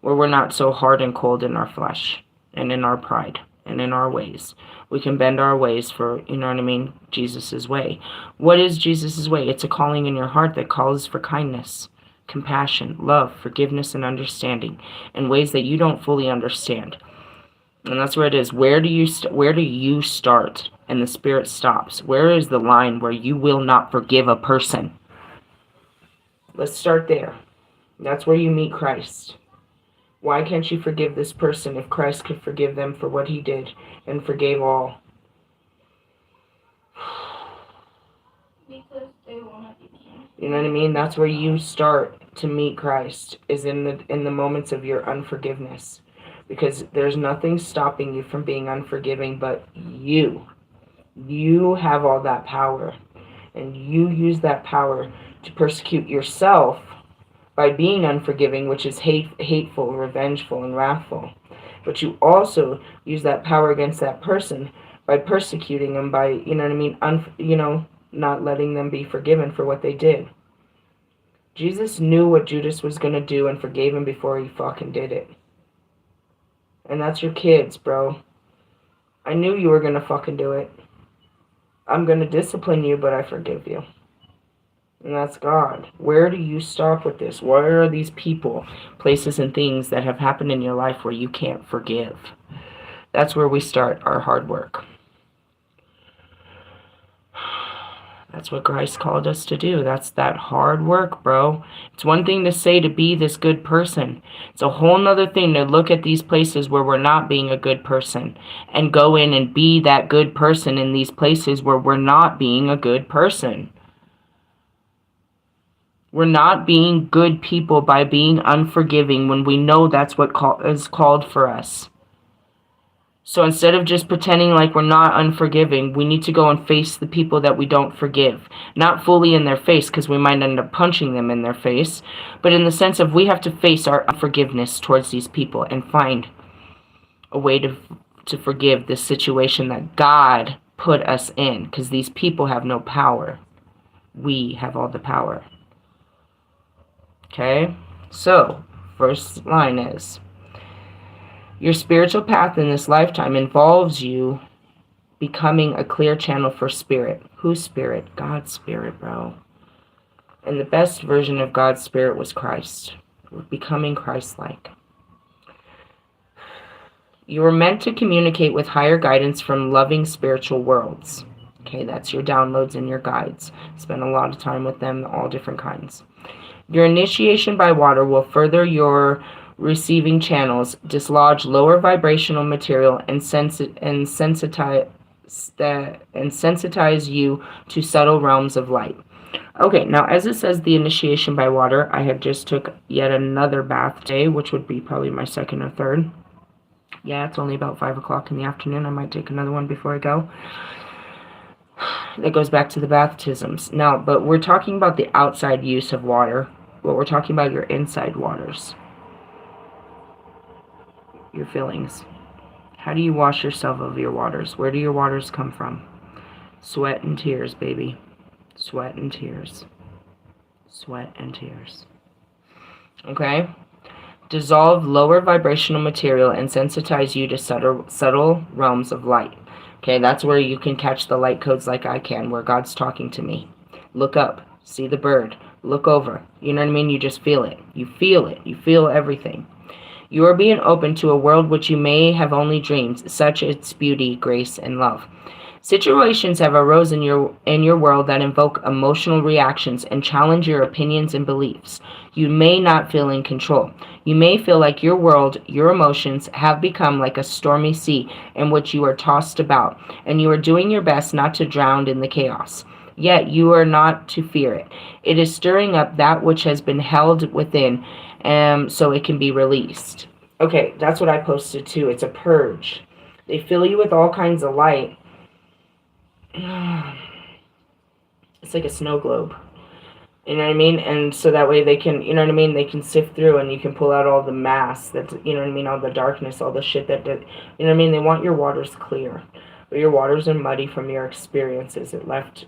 where we're not so hard and cold in our flesh and in our pride and in our ways. We can bend our ways for, you know what I mean, Jesus' way. What is Jesus' way? It's a calling in your heart that calls for kindness, compassion, love, forgiveness, and understanding in ways that you don't fully understand. And that's where it is. Where do you start and the Spirit stops? Where is the line where you will not forgive a person? Let's start there. That's where you meet Christ. Why can't you forgive this person if Christ could forgive them for what he did and forgave all? Because they won't be. You know what I mean? That's where you start to meet Christ, is in the moments of your unforgiveness. Because there's nothing stopping you from being unforgiving but you. You have all that power. And you use that power to persecute yourself by being unforgiving, which is hateful, revengeful, and wrathful. But you also use that power against that person by persecuting them, by, you know what I mean, not letting them be forgiven for what they did. Jesus knew what Judas was going to do and forgave him before he fucking did it. And that's your kids, bro. I knew you were going to fucking do it. I'm going to discipline you, but I forgive you. And that's God. Where do you stop with this? Where are these people, places, and things that have happened in your life where you can't forgive? That's where we start our hard work. That's what Christ called us to do. That's that hard work, bro. It's one thing to say to be this good person. It's a whole nother thing to look at these places where we're not being a good person and go in and be that good person in these places where we're not being a good person. We're not being good people by being unforgiving when we know that's what is called for us. So instead of just pretending like we're not unforgiving, we need to go and face the people that we don't forgive. Not fully in their face, because we might end up punching them in their face, but in the sense of we have to face our unforgiveness towards these people and find a way to forgive this situation that God put us in, because these people have no power. We have all the power. Okay? So, first line is, your spiritual path in this lifetime involves you becoming a clear channel for spirit. Whose spirit? God's spirit, bro. And the best version of God's spirit was Christ. Becoming Christ-like. You were meant to communicate with higher guidance from loving spiritual worlds. Okay, that's your downloads and your guides. Spend a lot of time with them, all different kinds. Your initiation by water will further your receiving channels, dislodge lower vibrational material, and sensitize you to subtle realms of light. Okay, now as it says the initiation by water, I have just took yet another bath today, which would be probably my second or third. Yeah, it's only about 5 o'clock in the afternoon. I might take another one before I go. That goes back to the baptisms. Now, but we're talking about the outside use of water, but we're talking about your inside waters. Your feelings. How do you wash yourself of your waters? Where do your waters come from? Sweat and tears, baby. Sweat and tears. Sweat and tears. Okay? Dissolve lower vibrational material and sensitize you to subtle realms of light. Okay, that's where you can catch the light codes like I can, where God's talking to me. Look up, see the bird, look over. You know what I mean? You just feel it. You feel it. You feel everything. You are being open to a world which you may have only dreamed, such its beauty, grace, and love. Situations have arisen in your world that invoke emotional reactions and challenge your opinions and beliefs. You may not feel in control. You may feel like your world, your emotions, have become like a stormy sea in which you are tossed about, and you are doing your best not to drown in the chaos. Yet you are not to fear it. It is stirring up that which has been held within, so it can be released. Okay, that's what I posted too. It's a purge. They fill you with all kinds of light. It's like a snow globe. You know what I mean? And so that way they can, you know what I mean? They can sift through and you can pull out all the mass that, you know what I mean? All the darkness, all the shit that, you know what I mean? They want your waters clear. But your waters are muddy from your experiences. It left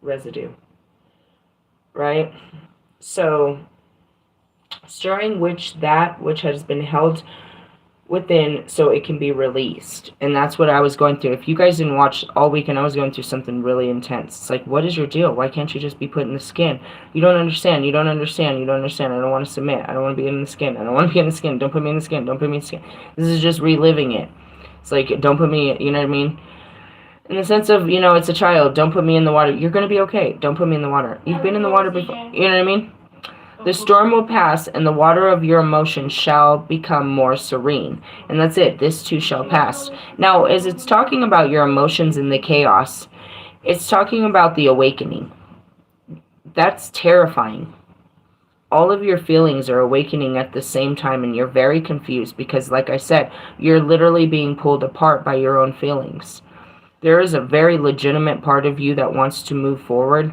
residue. Right? So, stirring that which has been held within so it can be released. And that's what I was going through. If you guys didn't watch all weekend, I was going through something really intense. It's like, what is your deal? Why can't you just be put in the skin? You don't understand. You don't understand. You don't understand. I don't want to submit. I don't want to be in the skin. I don't want to be in the skin. Don't put me in the skin. Don't put me in the skin. This is just reliving it. It's like, don't put me, you know what I mean? In the sense of, you know, it's a child. Don't put me in the water. You're going to be okay. Don't put me in the water. You've been in the water before. You know what I mean? The storm will pass, and the water of your emotions shall become more serene. And that's it. This too shall pass. Now, as it's talking about your emotions and the chaos, it's talking about the awakening. That's terrifying. All of your feelings are awakening at the same time, and you're very confused because, like I said, you're literally being pulled apart by your own feelings. There is a very legitimate part of you that wants to move forward.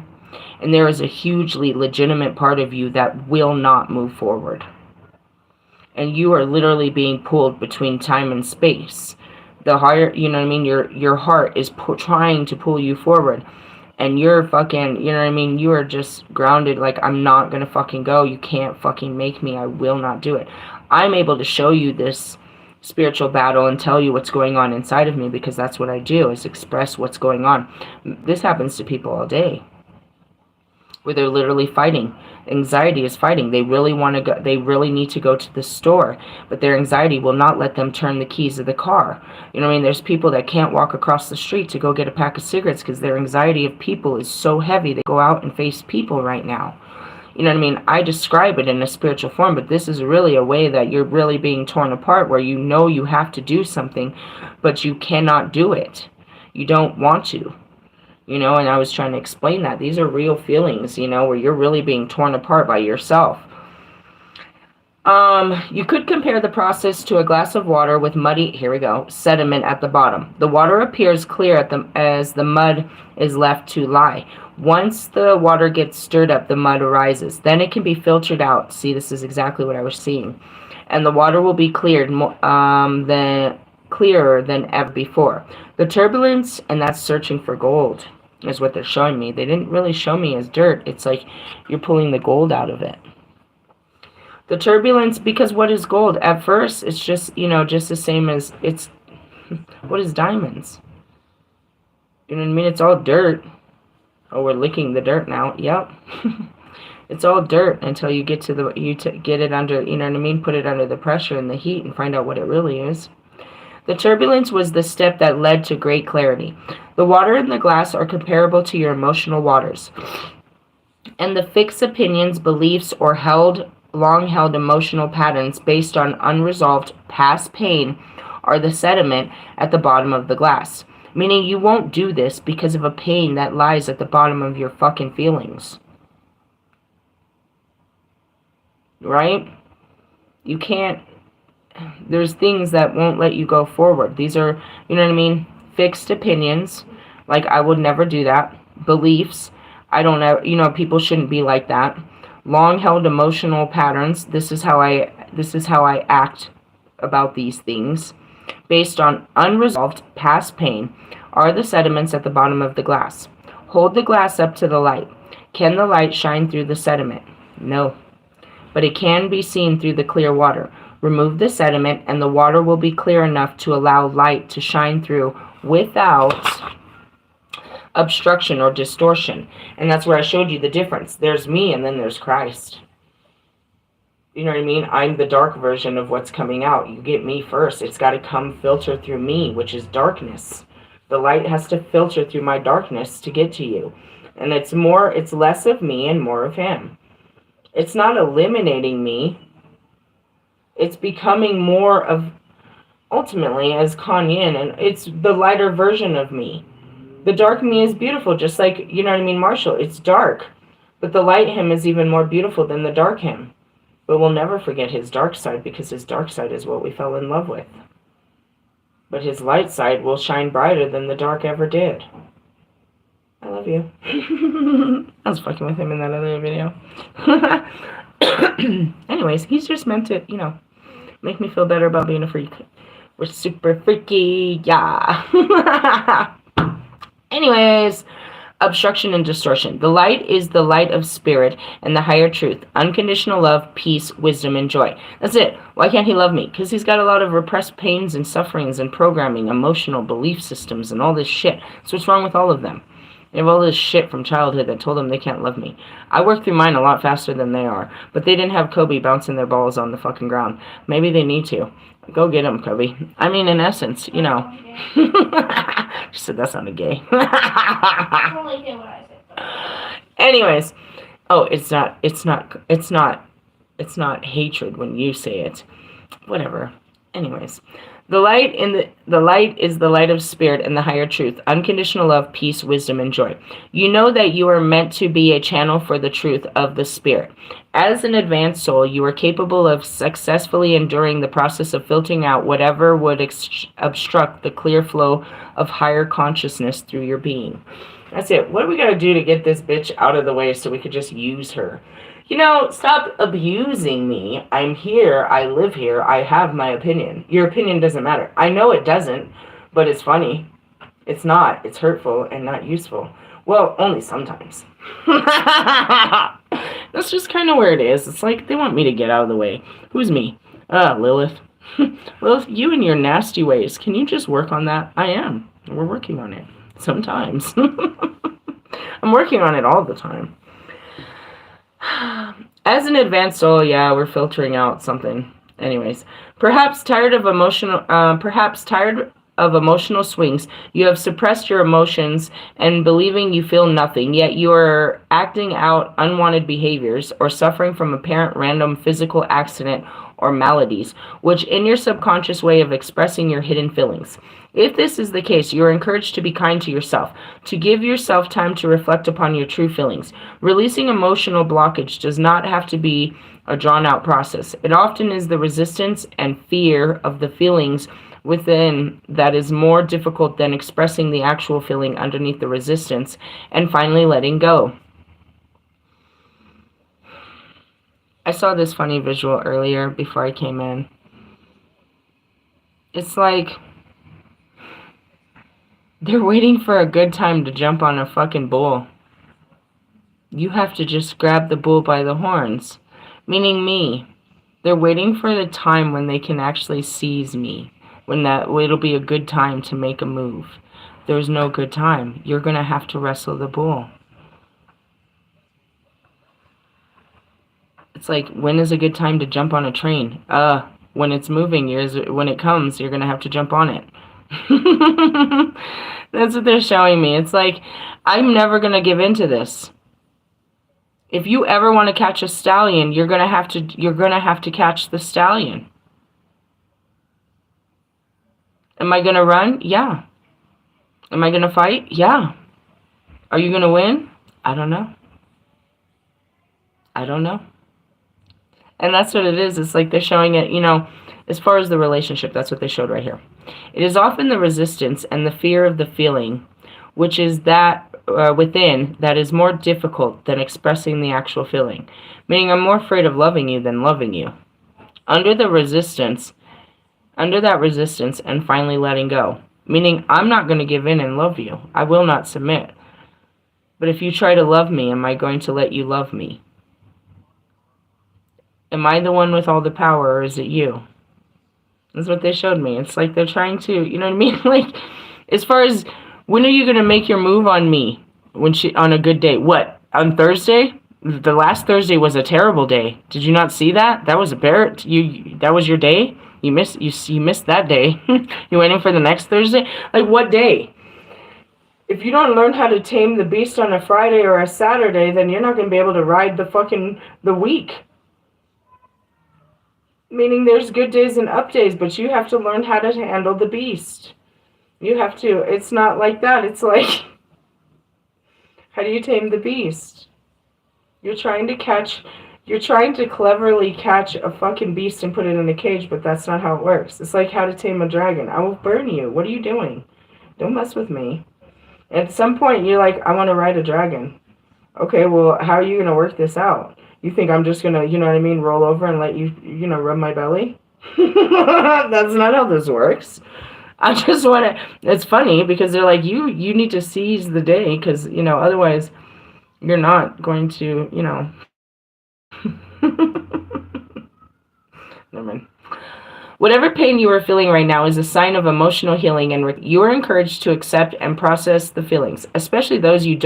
And there is a hugely legitimate part of you that will not move forward. And you are literally being pulled between time and space. The higher, you know what I mean, your heart is trying to pull you forward. And you're fucking, you know what I mean, you are just grounded like, I'm not going to fucking go. You can't fucking make me. I will not do it. I'm able to show you this spiritual battle and tell you what's going on inside of me because that's what I do, is express what's going on. This happens to people all day, where they're literally fighting. Anxiety is fighting. They really want to go. They really need to go to the store, but their anxiety will not let them turn the keys of the car. You know what I mean? There's people that can't walk across the street to go get a pack of cigarettes because their anxiety of people is so heavy. They go out and face people right now. You know what I mean? I describe it in a spiritual form, but this is really a way that you're really being torn apart, where you know you have to do something, but you cannot do it. You don't want to. You know, and I was trying to explain that. These are real feelings, you know, where you're really being torn apart by yourself. You could compare the process to a glass of water with muddy, here we go, sediment at the bottom. The water appears clear as the mud is left to lie. Once the water gets stirred up, the mud arises. Then it can be filtered out. See, this is exactly what I was seeing. And the water will be cleared clearer than ever before. The turbulence, and that's searching for gold, is what they're showing me. They didn't really show me as dirt. It's like you're pulling the gold out of it. The turbulence, because what is gold? At first, it's just, you know, just the same as it's, what is diamonds? You know what I mean? It's all dirt. Oh, we're licking the dirt now. Yep. It's all dirt until you get to get it under, you know what I mean? Put it under the pressure and the heat and find out what it really is. The turbulence was the step that led to great clarity. The water in the glass are comparable to your emotional waters. And the fixed opinions, beliefs, or held long-held emotional patterns based on unresolved past pain are the sediment at the bottom of the glass. Meaning you won't do this because of a pain that lies at the bottom of your fucking feelings. Right? You can't. There's things that won't let you go forward. These are, you know what I mean? Fixed opinions. Like, I would never do that. Beliefs. I don't know. You know, people shouldn't be like that. Long-held emotional patterns. This is how I act about these things. Based on unresolved past pain are the sediments at the bottom of the glass. Hold the glass up to the light. Can the light shine through the sediment? No. But it can be seen through the clear water. Remove the sediment and the water will be clear enough to allow light to shine through without obstruction or distortion. And that's where I showed you the difference. There's me and then there's Christ. You know what I mean? I'm the dark version of what's coming out. You get me first. It's got to come filter through me, which is darkness. The light has to filter through my darkness to get to you. And it's less of me and more of him. It's not eliminating me. It's becoming more of, ultimately, as Kuan Yin, and it's the lighter version of me. The dark me is beautiful, just like, you know what I mean, Marshall? It's dark. But the light him is even more beautiful than the dark him. But we'll never forget his dark side, because his dark side is what we fell in love with. But his light side will shine brighter than the dark ever did. I love you. I was fucking with him in that other video. Anyways, he's just meant to, you know, make me feel better about being a freak. We're super freaky, yeah. Anyways, obstruction and distortion. The light is the light of spirit and the higher truth. Unconditional love, peace, wisdom, and joy. That's it. Why can't he love me? Because he's got a lot of repressed pains and sufferings and programming, emotional belief systems, and all this shit. So what's wrong with all of them? They have all this shit from childhood that told them they can't love me. I work through mine a lot faster than they are. But they didn't have Kobe bouncing their balls on the fucking ground. Maybe they need to. Go get him, Kobe. I mean, in essence, you know. She said that sounded gay. Anyways. Oh, it's not hatred when you say it. Whatever. Anyways. The light is the light of spirit and the higher truth, unconditional love, peace, wisdom, and joy. You know that you are meant to be a channel for the truth of the spirit. As an advanced soul, you are capable of successfully enduring the process of filtering out whatever would obstruct the clear flow of higher consciousness through your being. That's it. What do we got to do to get this bitch out of the way so we could just use her? You know, stop abusing me. I'm here. I live here. I have my opinion. Your opinion doesn't matter. I know it doesn't, but it's funny. It's not. It's hurtful and not useful. Well, only sometimes. That's just kind of where it is. It's like they want me to get out of the way. Who's me? Lilith. Lilith, you and your nasty ways. Can you just work on that? I am. We're working on it. Sometimes. I'm working on it all the time. As an advanced soul, yeah, we're filtering out something. Anyways, perhaps tired of emotional swings, you have suppressed your emotions and believing you feel nothing, yet you are acting out unwanted behaviors or suffering from apparent random physical accident or maladies, which in your subconscious way of expressing your hidden feelings. If this is the case, you are encouraged to be kind to yourself, to give yourself time to reflect upon your true feelings. Releasing emotional blockage does not have to be a drawn-out process. It often is the resistance and fear of the feelings within that is more difficult than expressing the actual feeling underneath the resistance and finally letting go. I saw this funny visual earlier before I came in. It's like they're waiting for a good time to jump on a fucking bull. You have to just grab the bull by the horns. Meaning me. They're waiting for the time when they can actually seize me. It'll be a good time to make a move. There's no good time. You're going to have to wrestle the bull. It's like, when is a good time to jump on a train? When it's moving, when it comes, you're going to have to jump on it. That's what they're showing me. It's like, I'm never going to give in to this. If you ever want to catch a stallion, you're gonna have to catch the stallion. Am I gonna run? Yeah. Am I gonna fight? Yeah. Are you gonna win? I don't know. I don't know. And that's what it is. It's like they're showing it, as far as the relationship, that's what they showed right here. It is often the resistance and the fear of the feeling, which is that within, that is more difficult than expressing the actual feeling. Meaning, I'm more afraid of loving you than loving you. Under that resistance, and finally letting go. Meaning, I'm not going to give in and love you. I will not submit. But if you try to love me, am I going to let you love me? Am I the one with all the power, or is it you? That's what they showed me. It's like they're trying to, you know what I mean? Like, as far as, when are you going to make your move on me on a good day? What, on Thursday? The last Thursday was a terrible day. Did you not see that? That was that was your day? You missed that day. You went in for the next Thursday? Like, what day? If you don't learn how to tame the beast on a Friday or a Saturday, then you're not going to be able to ride the week. Meaning there's good days and up days, but you have to learn how to handle the beast. You have to. It's not like that. It's like, how do you tame the beast? You're trying to cleverly catch a fucking beast and put it in a cage, but that's not how it works. It's like how to tame a dragon. I will burn you. What are you doing? Don't mess with me. At some point, you're like, I want to ride a dragon. Okay, well, how are you going to work this out? You think I'm just going to, you know what I mean, roll over and let you, rub my belly? That's not how this works. I just want to, it's funny because they're like, you need to seize the day because, otherwise you're not going to, Never mind. Whatever pain you are feeling right now is a sign of emotional healing, and you are encouraged to accept and process the feelings, especially those that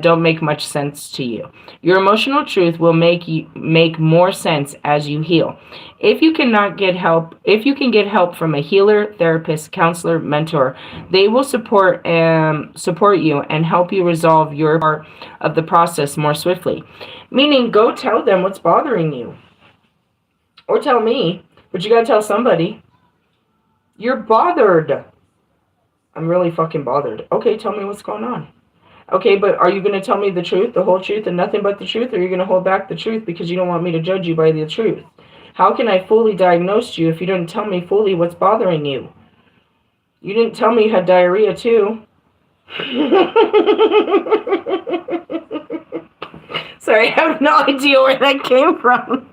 don't make much sense to you. Your emotional truth will make more sense as you heal. If you can get help from a healer, therapist, counselor, mentor, they will support you and help you resolve your part of the process more swiftly. Meaning, go tell them what's bothering you. Or tell me, but you gotta tell somebody. You're bothered. I'm really fucking bothered. Okay, tell me what's going on. Okay, but are you gonna tell me the truth, the whole truth, and nothing but the truth, or are you gonna hold back the truth because you don't want me to judge you by the truth? How can I fully diagnose you if you didn't tell me fully what's bothering you? You didn't tell me you had diarrhea too. Sorry, I have no idea where that came from.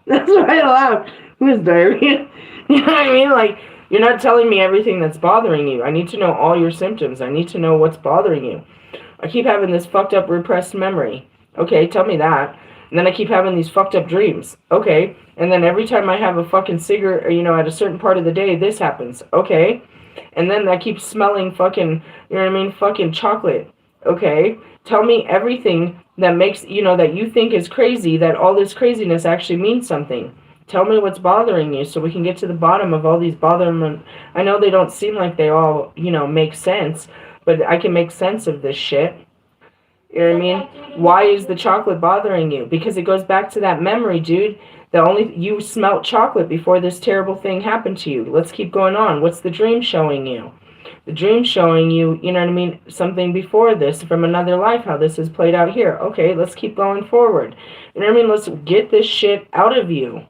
That's why I laughed. Who has diarrhea? You know what I mean? Like, you're not telling me everything that's bothering you. I need to know all your symptoms. I need to know what's bothering you. I keep having this fucked up repressed memory. Okay, tell me that. And then I keep having these fucked up dreams. Okay. And then every time I have a fucking cigarette, at a certain part of the day, this happens. Okay. And then I keep smelling fucking, fucking chocolate. Okay. Tell me everything that makes, that you think is crazy, that all this craziness actually means something. Tell me what's bothering you so we can get to the bottom of all these bothering. I know they don't seem like they all, make sense, but I can make sense of this shit. You know what I mean? Why is the chocolate bothering you? Because it goes back to that memory, dude. You smelt chocolate before this terrible thing happened to you. Let's keep going on. What's the dream showing you? The dream showing you, something before this from another life, how this is played out here. Okay, let's keep going forward. Let's get this shit out of you.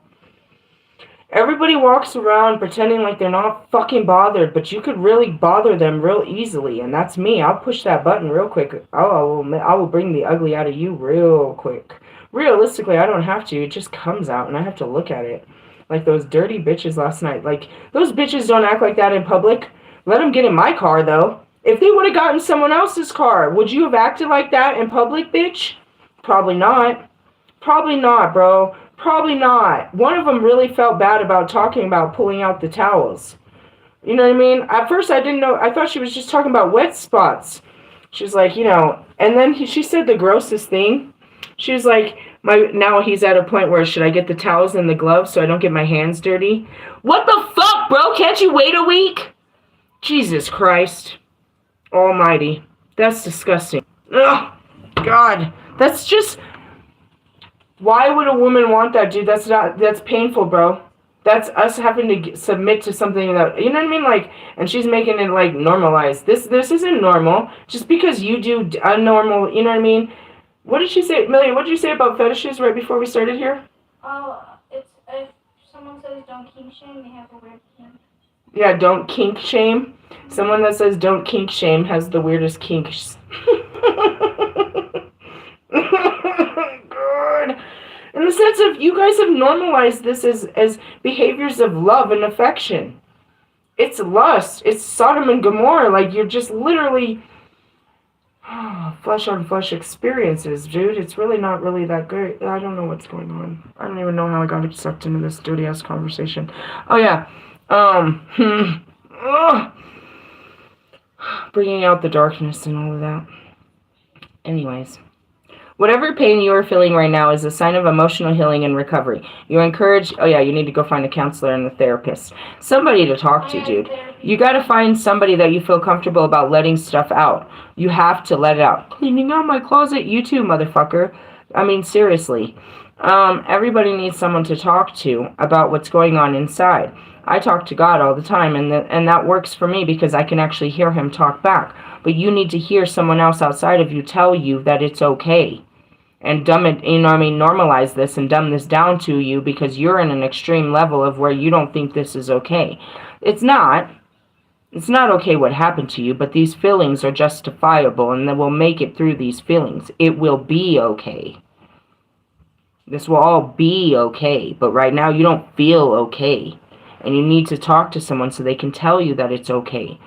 Everybody walks around pretending like they're not fucking bothered, but you could really bother them real easily, and that's me. I'll push that button real quick. I will bring the ugly out of you real quick. Realistically, I don't have to. It just comes out, and I have to look at it. Like those dirty bitches last night. Like, those bitches don't act like that in public. Let them get in my car, though. If they would have gotten someone else's car, would you have acted like that in public, bitch? Probably not. Probably not, bro. Probably not. One of them really felt bad about talking about pulling out the towels. You know what I mean? At first, I didn't know. I thought she was just talking about wet spots. She was like, and then she said the grossest thing. She was like, now he's at a point where should I get the towels and the gloves so I don't get my hands dirty? What the fuck, bro? Can't you wait a week? Jesus Christ Almighty. That's disgusting. Ugh. God. That's just... Why would a woman want that, dude? That's painful, bro. That's us having to submit to something that, you know what I mean? Like, and she's making it, like, normalized. This isn't normal. Just because you do unnormal, you know what I mean? What did she say? Millie, what did you say about fetishes right before we started here? Oh, it's if someone says don't kink shame, they have a weird kink. Yeah, don't kink shame. Someone that says don't kink shame has the weirdest kinks. God. In the sense of, you guys have normalized this as behaviors of love and affection. It's lust. It's Sodom and Gomorrah. Like, you're just literally flesh on flesh experiences, dude. It's really not really that good. I don't know what's going on. I don't even know how I got sucked into this dirty ass conversation. Oh yeah. Bringing out the darkness and all of that. Anyways. Whatever pain you are feeling right now is a sign of emotional healing and recovery. You're encouraged... Oh, yeah, you need to go find a counselor and a therapist. Somebody to talk to, dude. You got to find somebody that you feel comfortable about letting stuff out. You have to let it out. Cleaning out my closet, you too, motherfucker. I mean, seriously. Everybody needs someone to talk to about what's going on inside. I talk to God all the time, and that works for me because I can actually hear him talk back. But you need to hear someone else outside of you tell you that it's okay. And dumb it, you know what I mean, normalize this and dumb this down to you because you're in an extreme level of where you don't think this is okay. It's not okay what happened to you, but these feelings are justifiable and then we'll make it through these feelings. It will be okay. This will all be okay, but right now you don't feel okay. And you need to talk to someone so they can tell you that it's okay.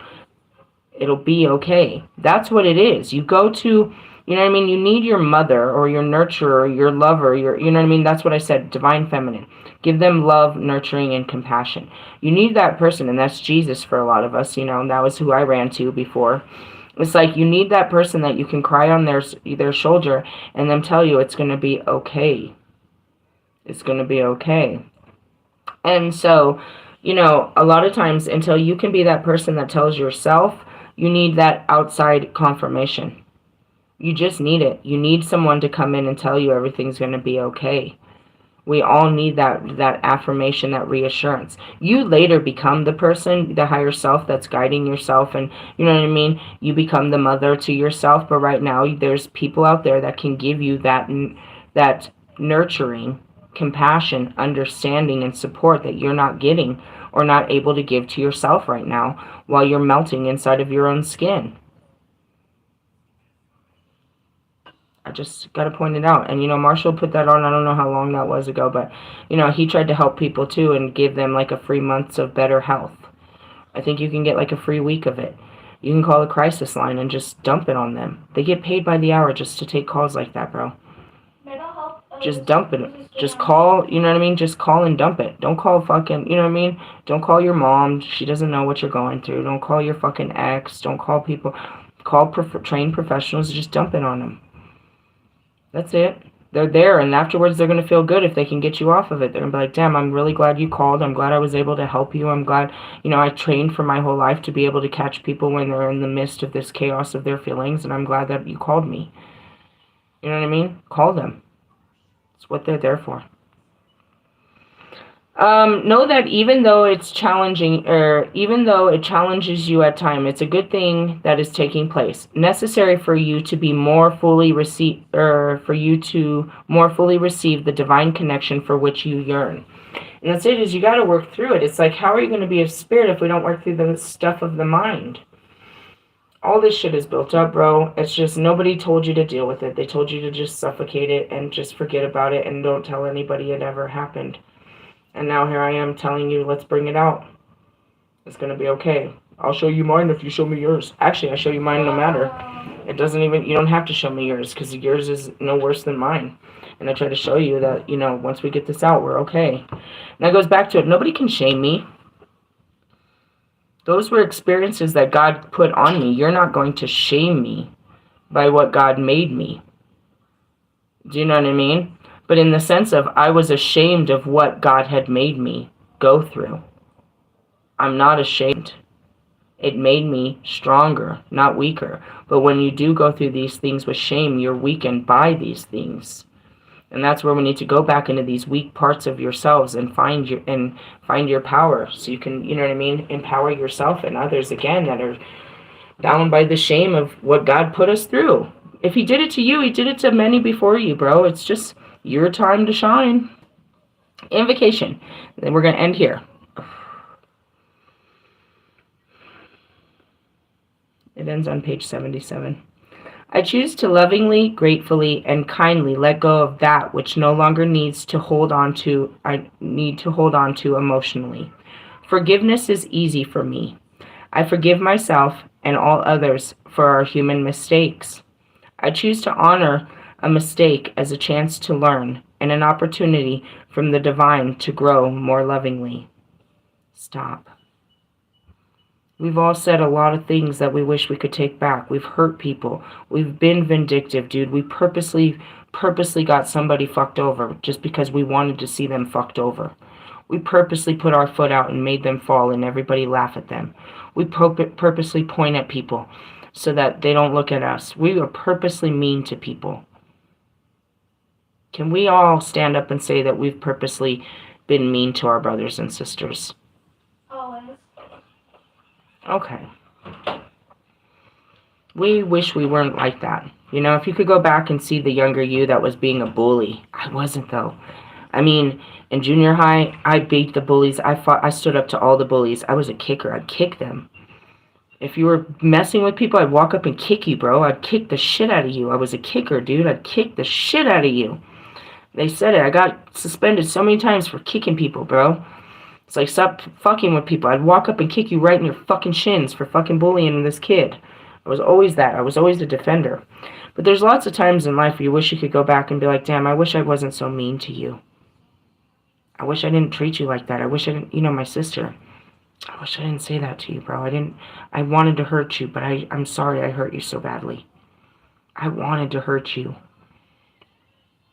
It'll be okay. That's what it is. You go to... You know what I mean? You need your mother or your nurturer, your lover, you know what I mean? That's what I said, divine feminine. Give them love, nurturing, and compassion. You need that person, and that's Jesus for a lot of us, you know, and that was who I ran to before. It's like you need that person that you can cry on their shoulder and them tell you it's going to be okay. It's going to be okay. And so, you know, a lot of times until you can be that person that tells yourself, you need that outside confirmation. You just need it. You need someone to come in and tell you everything's going to be okay. We all need that affirmation, that reassurance. You later become the person, the higher self that's guiding yourself, and you know what I mean? You become the mother to yourself, but right now there's people out there that can give you that nurturing, compassion, understanding, and support that you're not getting or not able to give to yourself right now while you're melting inside of your own skin. I just got to point it out. And, you know, Marshall put that on, I don't know how long that was ago, but, you know, he tried to help people, too, and give them, like, a free month of better health. I think you can get, like, a free week of it. You can call the crisis line and just dump it on them. They get paid by the hour just to take calls like that, bro. Mental health. Just dump it. Just call, you know what I mean? Just call and dump it. Don't call fucking, you know what I mean? Don't call your mom. She doesn't know what you're going through. Don't call your fucking ex. Don't call people. Call trained professionals. Just dump it on them. That's it. They're there, and afterwards they're going to feel good if they can get you off of it. They're going to be like, damn, I'm really glad you called. I'm glad I was able to help you. I'm glad, you know, I trained for my whole life to be able to catch people when they're in the midst of this chaos of their feelings, and I'm glad that you called me. You know what I mean? Call them. It's what they're there for. Know that even though it's challenging, or even though it challenges you at times, it's a good thing that is taking place, necessary for you to be more fully receive, for you to more fully receive the divine connection for which you yearn. And that's it. Is you got to work through it. It's like, how are you going to be a spirit if we don't work through the stuff of the mind? All this shit is built up, bro. It's just nobody told you to deal with it. They told you to just suffocate it and just forget about it and don't tell anybody it ever happened. And now here I am telling you, let's bring it out. It's going to be okay. I'll show you mine if you show me yours. Actually, I show you mine no matter. It doesn't even, you don't have to show me yours because yours is no worse than mine. And I try to show you that, you know, once we get this out, we're okay. And that goes back to it. Nobody can shame me. Those were experiences that God put on me. You're not going to shame me by what God made me. Do you know what I mean? But in the sense of, I was ashamed of what God had made me go through. I'm not ashamed. It made me stronger, not weaker. But when you do go through these things with shame, you're weakened by these things. And that's where we need to go back into these weak parts of yourselves and find your power, so you can, you know what I mean, empower yourself and others again that are down by the shame of what God put us through. If he did it to you, he did it to many before you, bro. It's just your time to shine. Invocation. Then we're going to end here. It ends on page 77. I choose to lovingly, gratefully, and kindly let go of that which no longer needs to hold on to. I need to hold on to emotionally. Forgiveness is easy for me. I forgive myself and all others for our human mistakes. I choose to honor a mistake as a chance to learn and an opportunity from the divine to grow more lovingly. Stop. We've all said a lot of things that we wish we could take back. We've hurt people. We've been vindictive, dude. We purposely got somebody fucked over just because we wanted to see them fucked over. We purposely put our foot out and made them fall and everybody laugh at them. We purposely point at people so that they don't look at us. We are purposely mean to people. Can we all stand up and say that we've purposely been mean to our brothers and sisters? Always. Okay. We wish we weren't like that. You know, if you could go back and see the younger you that was being a bully. I wasn't, though. I mean, in junior high, I beat the bullies. I stood up to all the bullies. I was a kicker. I'd kick them. If you were messing with people, I'd walk up and kick you, bro. I'd kick the shit out of you. I was a kicker, dude. I'd kick the shit out of you. They said it. I got suspended so many times for kicking people, bro. It's like, stop fucking with people. I'd walk up and kick you right in your fucking shins for fucking bullying this kid. I was always that. I was always the defender. But there's lots of times in life where you wish you could go back and be like, damn, I wish I wasn't so mean to you. I wish I didn't treat you like that. I wish I didn't, you know, my sister. I wish I didn't say that to you, bro. I wanted to hurt you, but I'm sorry I hurt you so badly. I wanted to hurt you.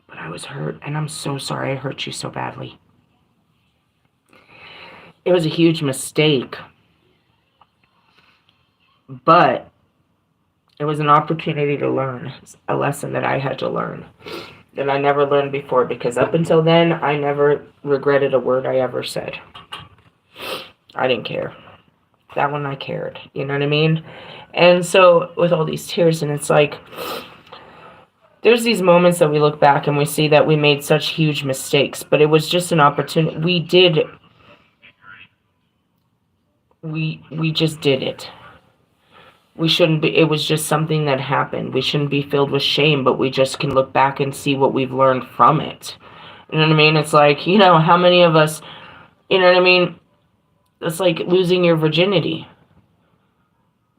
But I was hurt, and I'm so sorry I hurt you so badly. It was a huge mistake. But it was an opportunity to learn a lesson that I had to learn that I never learned before, because up until then, I never regretted a word I ever said. I didn't care. That one I cared. You know what I mean? And so with all these tears, and it's like, there's these moments that we look back and we see that we made such huge mistakes, but it was just an opportunity. We just did it. We shouldn't be, it was just something that happened. We shouldn't be filled with shame, but we just can look back and see what we've learned from it. You know what I mean? It's like, you know, how many of us, you know what I mean? It's like losing your virginity.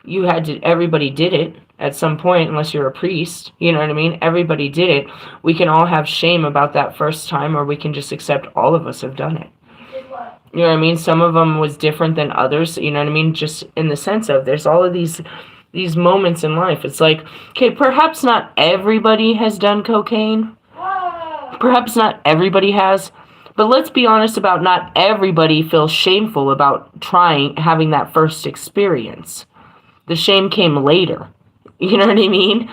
Everybody did it at some point, unless you're a priest. You know what I mean? Everybody did it. We can all have shame about that first time, or we can just accept all of us have done it. Did what? You know what I mean? Some of them was different than others. You know what I mean? Just in the sense of there's all of these moments in life. It's like, okay, perhaps not everybody has done cocaine. Whoa. Perhaps not everybody has. But let's be honest about not everybody feels shameful about having that first experience. The shame came later. You know what I mean?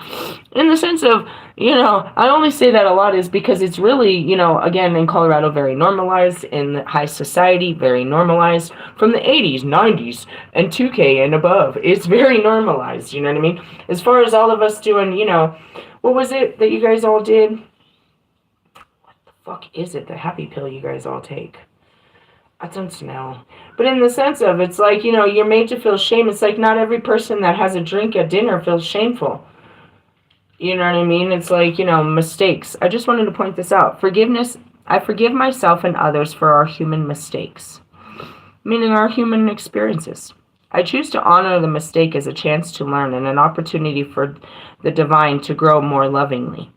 In the sense of, you know, I only say that a lot is because it's really, you know, again, in Colorado, very normalized. In high society, very normalized. From the 80s, 90s, and 2K and above, it's very normalized. You know what I mean? As far as all of us doing, you know, what was it that you guys all did? What the fuck is it? The happy pill you guys all take? I don't know. But in the sense of, it's like, you know, you're made to feel shame. It's like not every person that has a drink at dinner feels shameful. You know what I mean? It's like, you know, mistakes. I just wanted to point this out. Forgiveness. I forgive myself and others for our human mistakes. Meaning our human experiences. I choose to honor the mistake as a chance to learn and an opportunity for the divine to grow more loving.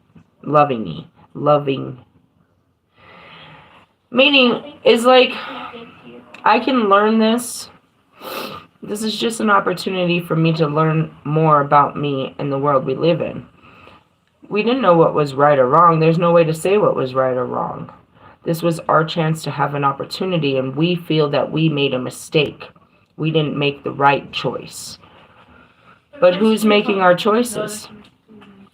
Meaning is like, I can learn this. This is just an opportunity for me to learn more about me and the world we live in. We didn't know what was right or wrong. There's no way to say what was right or wrong. This was our chance to have an opportunity, and we feel that we made a mistake. We didn't make the right choice. But who's making our choices?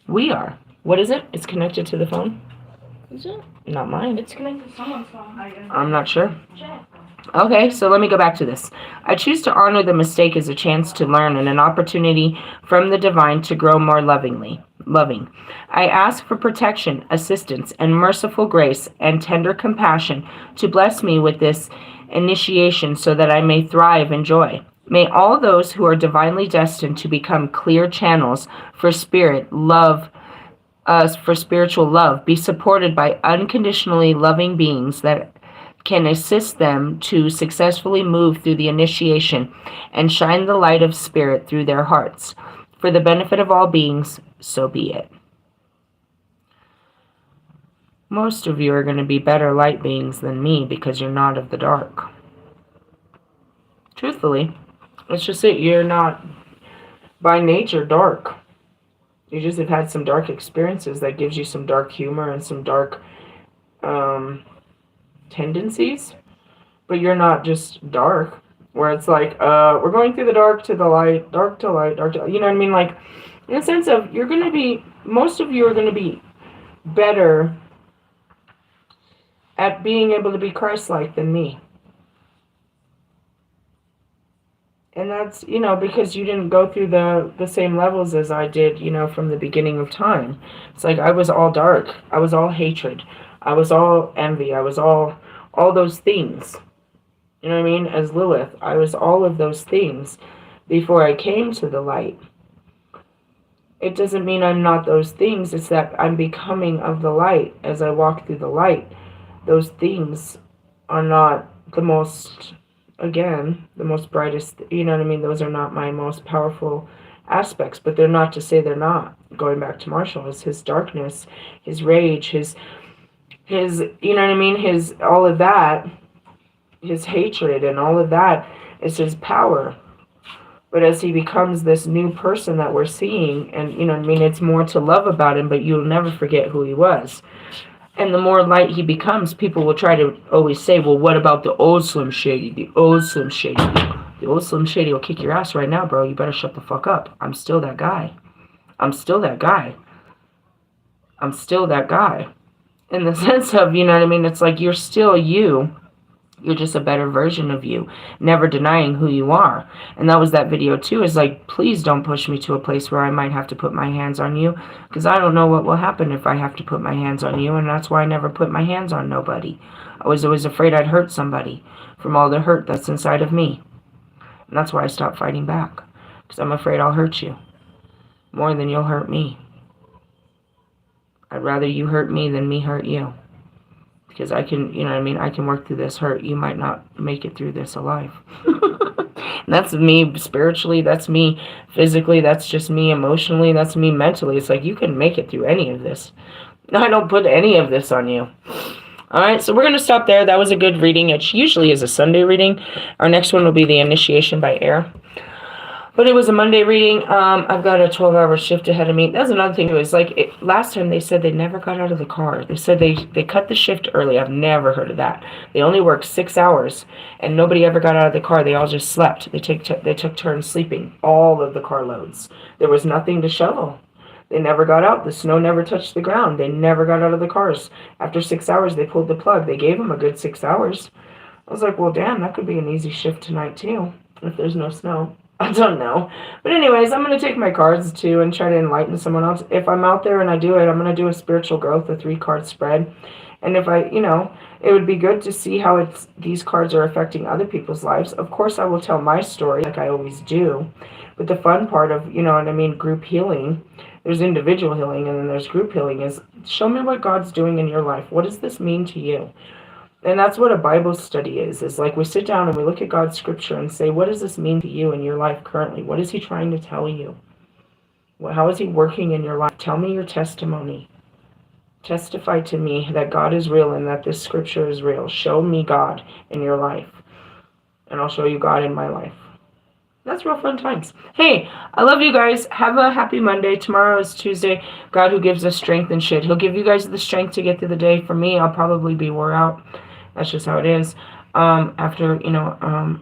We are. What is it? It's connected to the phone? Is it? Not mine. It's connected to someone's phone. I'm not sure. Check. Okay, so let me go back to this. I choose to honor the mistake as a chance to learn and an opportunity from the divine to grow more loving. I ask for protection, assistance, and merciful grace and tender compassion to bless me with this initiation so that I may thrive in joy. May all those who are divinely destined to become clear channels for spiritual love be supported by unconditionally loving beings that can assist them to successfully move through the initiation and shine the light of spirit through their hearts. For the benefit of all beings, so be it. Most of you are going to be better light beings than me because you're not of the dark. Truthfully, it's just it. You're not by nature dark. You just have had some dark experiences that gives you some dark humor and some dark tendencies, but you're not just dark where it's like we're going through the dark to the light, dark to light, dark to, you know what I mean, like in a sense of you're going to be, most of you are going to be better at being able to be Christ-like than me. And that's, you know, because you didn't go through the same levels as I did, you know, from the beginning of time. It's like I was all dark. I was all hatred. I was all envy. I was all those things. You know what I mean? As Lilith, I was all of those things before I came to the light. It doesn't mean I'm not those things. It's that I'm becoming of the light as I walk through the light. Those things are not the most, again, the most brightest, you know what I mean? Those are not my most powerful aspects, but they're not to say they're not. Going back to Marshall, is his darkness, his rage, his, you know what I mean? His, all of that, his hatred and all of that is his power. But as he becomes this new person that we're seeing, and, you know what I mean? It's more to love about him, but you'll never forget who he was. And the more light he becomes, people will try to always say, well, what about the old Slim Shady? The old Slim Shady. The old Slim Shady will kick your ass right now, bro. You better shut the fuck up. I'm still that guy. I'm still that guy. I'm still that guy. In the sense of, you know what I mean? It's like you're still you. You're just a better version of you, never denying who you are. And that was that video too, is like, please don't push me to a place where I might have to put my hands on you, because I don't know what will happen if I have to put my hands on you, and that's why I never put my hands on nobody. I was always afraid I'd hurt somebody from all the hurt that's inside of me. And that's why I stopped fighting back, because I'm afraid I'll hurt you more than you'll hurt me. I'd rather you hurt me than me hurt you. Because I can, you know what I mean, I can work through this hurt. You might not make it through this alive. And that's me spiritually, that's me physically, that's just me emotionally, that's me mentally. It's like you can make it through any of this. No, I don't put any of this on you. Alright, so we're going to stop there. That was a good reading. It usually is a Sunday reading. Our next one will be the Initiation by Air. But it was a Monday reading. I've got a 12-hour shift ahead of me. That's another thing. It was like, last time they said they never got out of the car. They said they cut the shift early. I've never heard of that. They only worked 6 hours, and nobody ever got out of the car. They all just slept. They took turns sleeping, all of the car loads. There was nothing to shovel. They never got out. The snow never touched the ground. They never got out of the cars. After 6 hours, they pulled the plug. They gave them a good 6 hours. I was like, well, damn, that could be an easy shift tonight, too, if there's no snow. I don't know. But anyways, I'm going to take my cards, too, and try to enlighten someone else. If I'm out there and I do it, I'm going to do a spiritual growth, a 3-card spread. And if I, you know, it would be good to see how these cards are affecting other people's lives. Of course, I will tell my story like I always do. But the fun part of, you know what I mean, group healing, there's individual healing and then there's group healing, is show me what God's doing in your life. What does this mean to you? And that's what a Bible study is like we sit down and we look at God's scripture and say, what does this mean to you in your life currently? What is he trying to tell you? How is he working in your life? Tell me your testimony. Testify to me that God is real and that this scripture is real. Show me God in your life, and I'll show you God in my life. That's real fun times. Hey, I love you guys. Have a happy Monday. Tomorrow is Tuesday. God who gives us strength and shit. He'll give you guys the strength to get through the day. For me, I'll probably be wore out. That's just how it is. After, you know,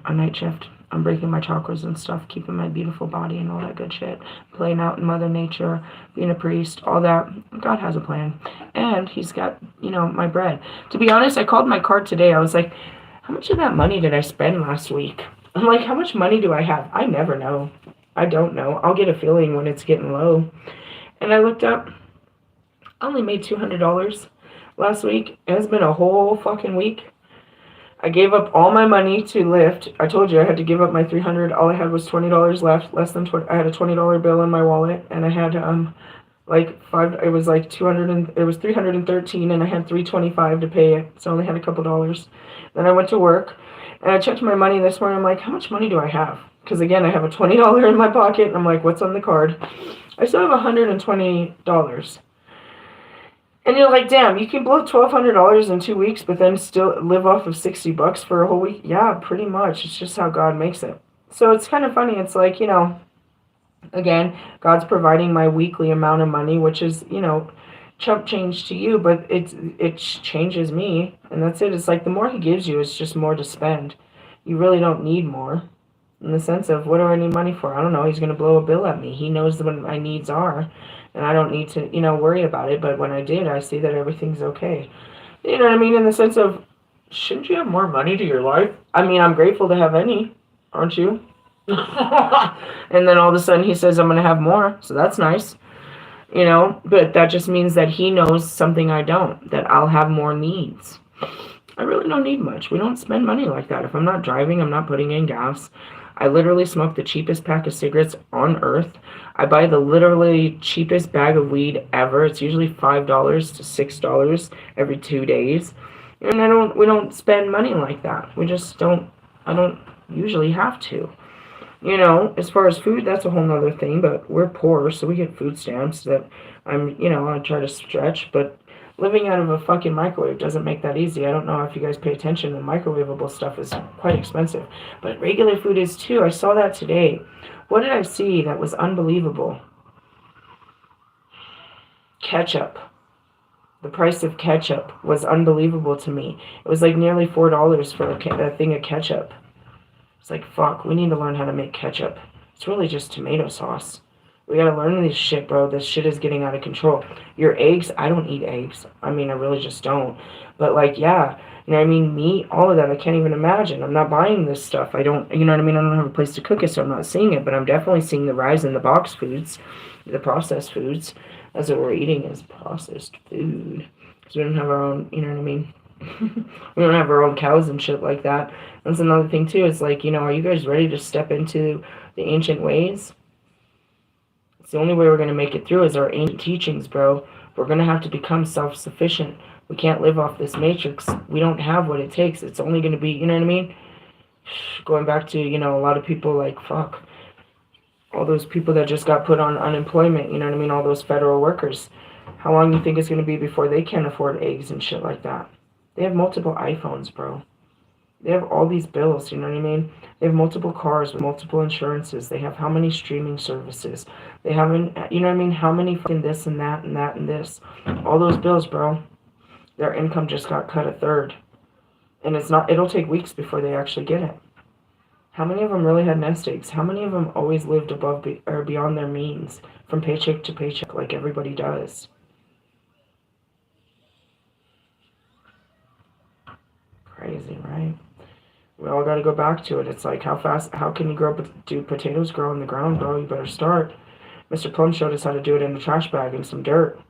a night shift. I'm breaking my chakras and stuff, keeping my beautiful body and all that good shit. Playing out in Mother Nature, being a priest, all that. God has a plan. And he's got, my bread. To be honest, I called my card today. I was like, how much of that money did I spend last week? I'm like, how much money do I have? I never know. I don't know. I'll get a feeling when it's getting low. And I looked up. I only made $200 last week. It has been a whole fucking week. I gave up all my money to Lyft. I told you I had to give up my $300. All I had was $20 left. Less than 20. I had a $20 bill in my wallet, and I had like five. It was like 200. It was 313, and I had 325 to pay it. So I only had a couple dollars. Then I went to work, and I checked my money this morning. I'm like, how much money do I have? Because again, I have a $20 in my pocket, and I'm like, what's on the card? I still have $120. And you're like, damn, you can blow $1,200 in 2 weeks, but then still live off of $60 for a whole week? Yeah, pretty much. It's just how God makes it. So it's kind of funny. It's like, again, God's providing my weekly amount of money, which is, chump change to you, but it changes me. And that's it. It's like the more he gives you, it's just more to spend. You really don't need more. In the sense of, what do I need money for? I don't know. He's going to blow a bill at me. He knows what my needs are. And I don't need to, worry about it. But when I did, I see that everything's okay. You know what I mean? In the sense of, shouldn't you have more money to your life? I mean, I'm grateful to have any. Aren't you? And then all of a sudden he says I'm going to have more. So that's nice. But that just means that he knows something I don't. That I'll have more needs. I really don't need much. We don't spend money like that. If I'm not driving, I'm not putting in gas. I literally smoke the cheapest pack of cigarettes on earth. I buy the literally cheapest bag of weed ever. It's usually $5 to $6 every 2 days. And we don't spend money like that. We just don't, I don't usually have to. As far as food, that's a whole nother thing, but we're poor, so we get food stamps that I try to stretch, but living out of a fucking microwave doesn't make that easy. I don't know if you guys pay attention. The microwavable stuff is quite expensive. But regular food is too. I saw that today. What did I see that was unbelievable? Ketchup. The price of ketchup was unbelievable to me. It was like nearly $4 for a thing of ketchup. It's like, fuck, we need to learn how to make ketchup. It's really just tomato sauce. We gotta learn this shit, bro. This shit is getting out of control. Your eggs, I don't eat eggs. I mean, I really just don't. But like, yeah, meat, all of that, I can't even imagine. I'm not buying this stuff. I don't, I don't have a place to cook it, so I'm not seeing it. But I'm definitely seeing the rise in the box foods, the processed foods. That's what we're eating is processed food. Because we don't have our own, we don't have our own cows and shit like that. That's another thing, too. It's like, are you guys ready to step into the ancient ways? It's the only way we're going to make it through is our ancient teachings, bro. We're going to have to become self-sufficient. We can't live off this matrix. We don't have what it takes. It's only going to be, Going back to, a lot of people like, fuck. All those people that just got put on unemployment, all those federal workers. How long do you think it's going to be before they can't afford eggs and shit like that? They have multiple iPhones, bro. They have all these bills, They have multiple cars with multiple insurances. They have how many streaming services? They have, how many fucking this and that and that and this. All those bills, bro. Their income just got cut a third. And it'll take weeks before they actually get it. How many of them really had nest eggs? How many of them always lived above or beyond their means, from paycheck to paycheck like everybody does? Crazy, right? We all got to go back to it. It's like, how can you do potatoes grow in the ground, bro? You better start. Mr. Plum showed us how to do it in a trash bag in some dirt.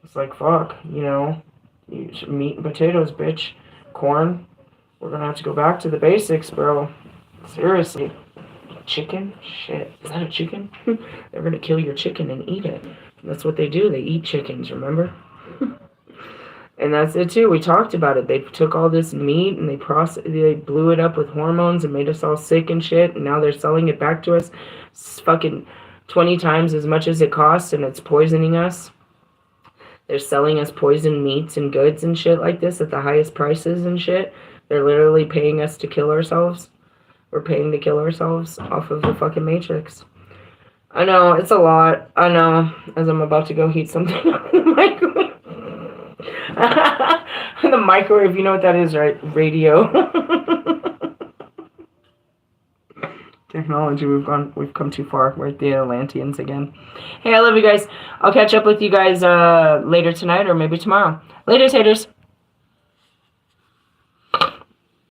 It's like, fuck, meat and potatoes, bitch. Corn. We're going to have to go back to the basics, bro. Seriously. Chicken? Shit. Is that a chicken? They're going to kill your chicken and eat it. That's what they do. They eat chickens, remember? And that's it too. We talked about it. They took all this meat and they blew it up with hormones and made us all sick and shit. And now they're selling it back to us. It's fucking 20 times as much as it costs, and it's poisoning us. They're selling us poisoned meats and goods and shit like this at the highest prices and shit. They're literally paying us to kill ourselves. We're paying to kill ourselves off of the fucking Matrix. I know, it's a lot. I know, as I'm about to go heat something up in the microwave. The microwave, you know what that is, right? Radio. technology. We've come too far. We're at the Atlanteans again. Hey, I love you guys. I'll catch up with you guys later tonight or maybe tomorrow. Later, taters.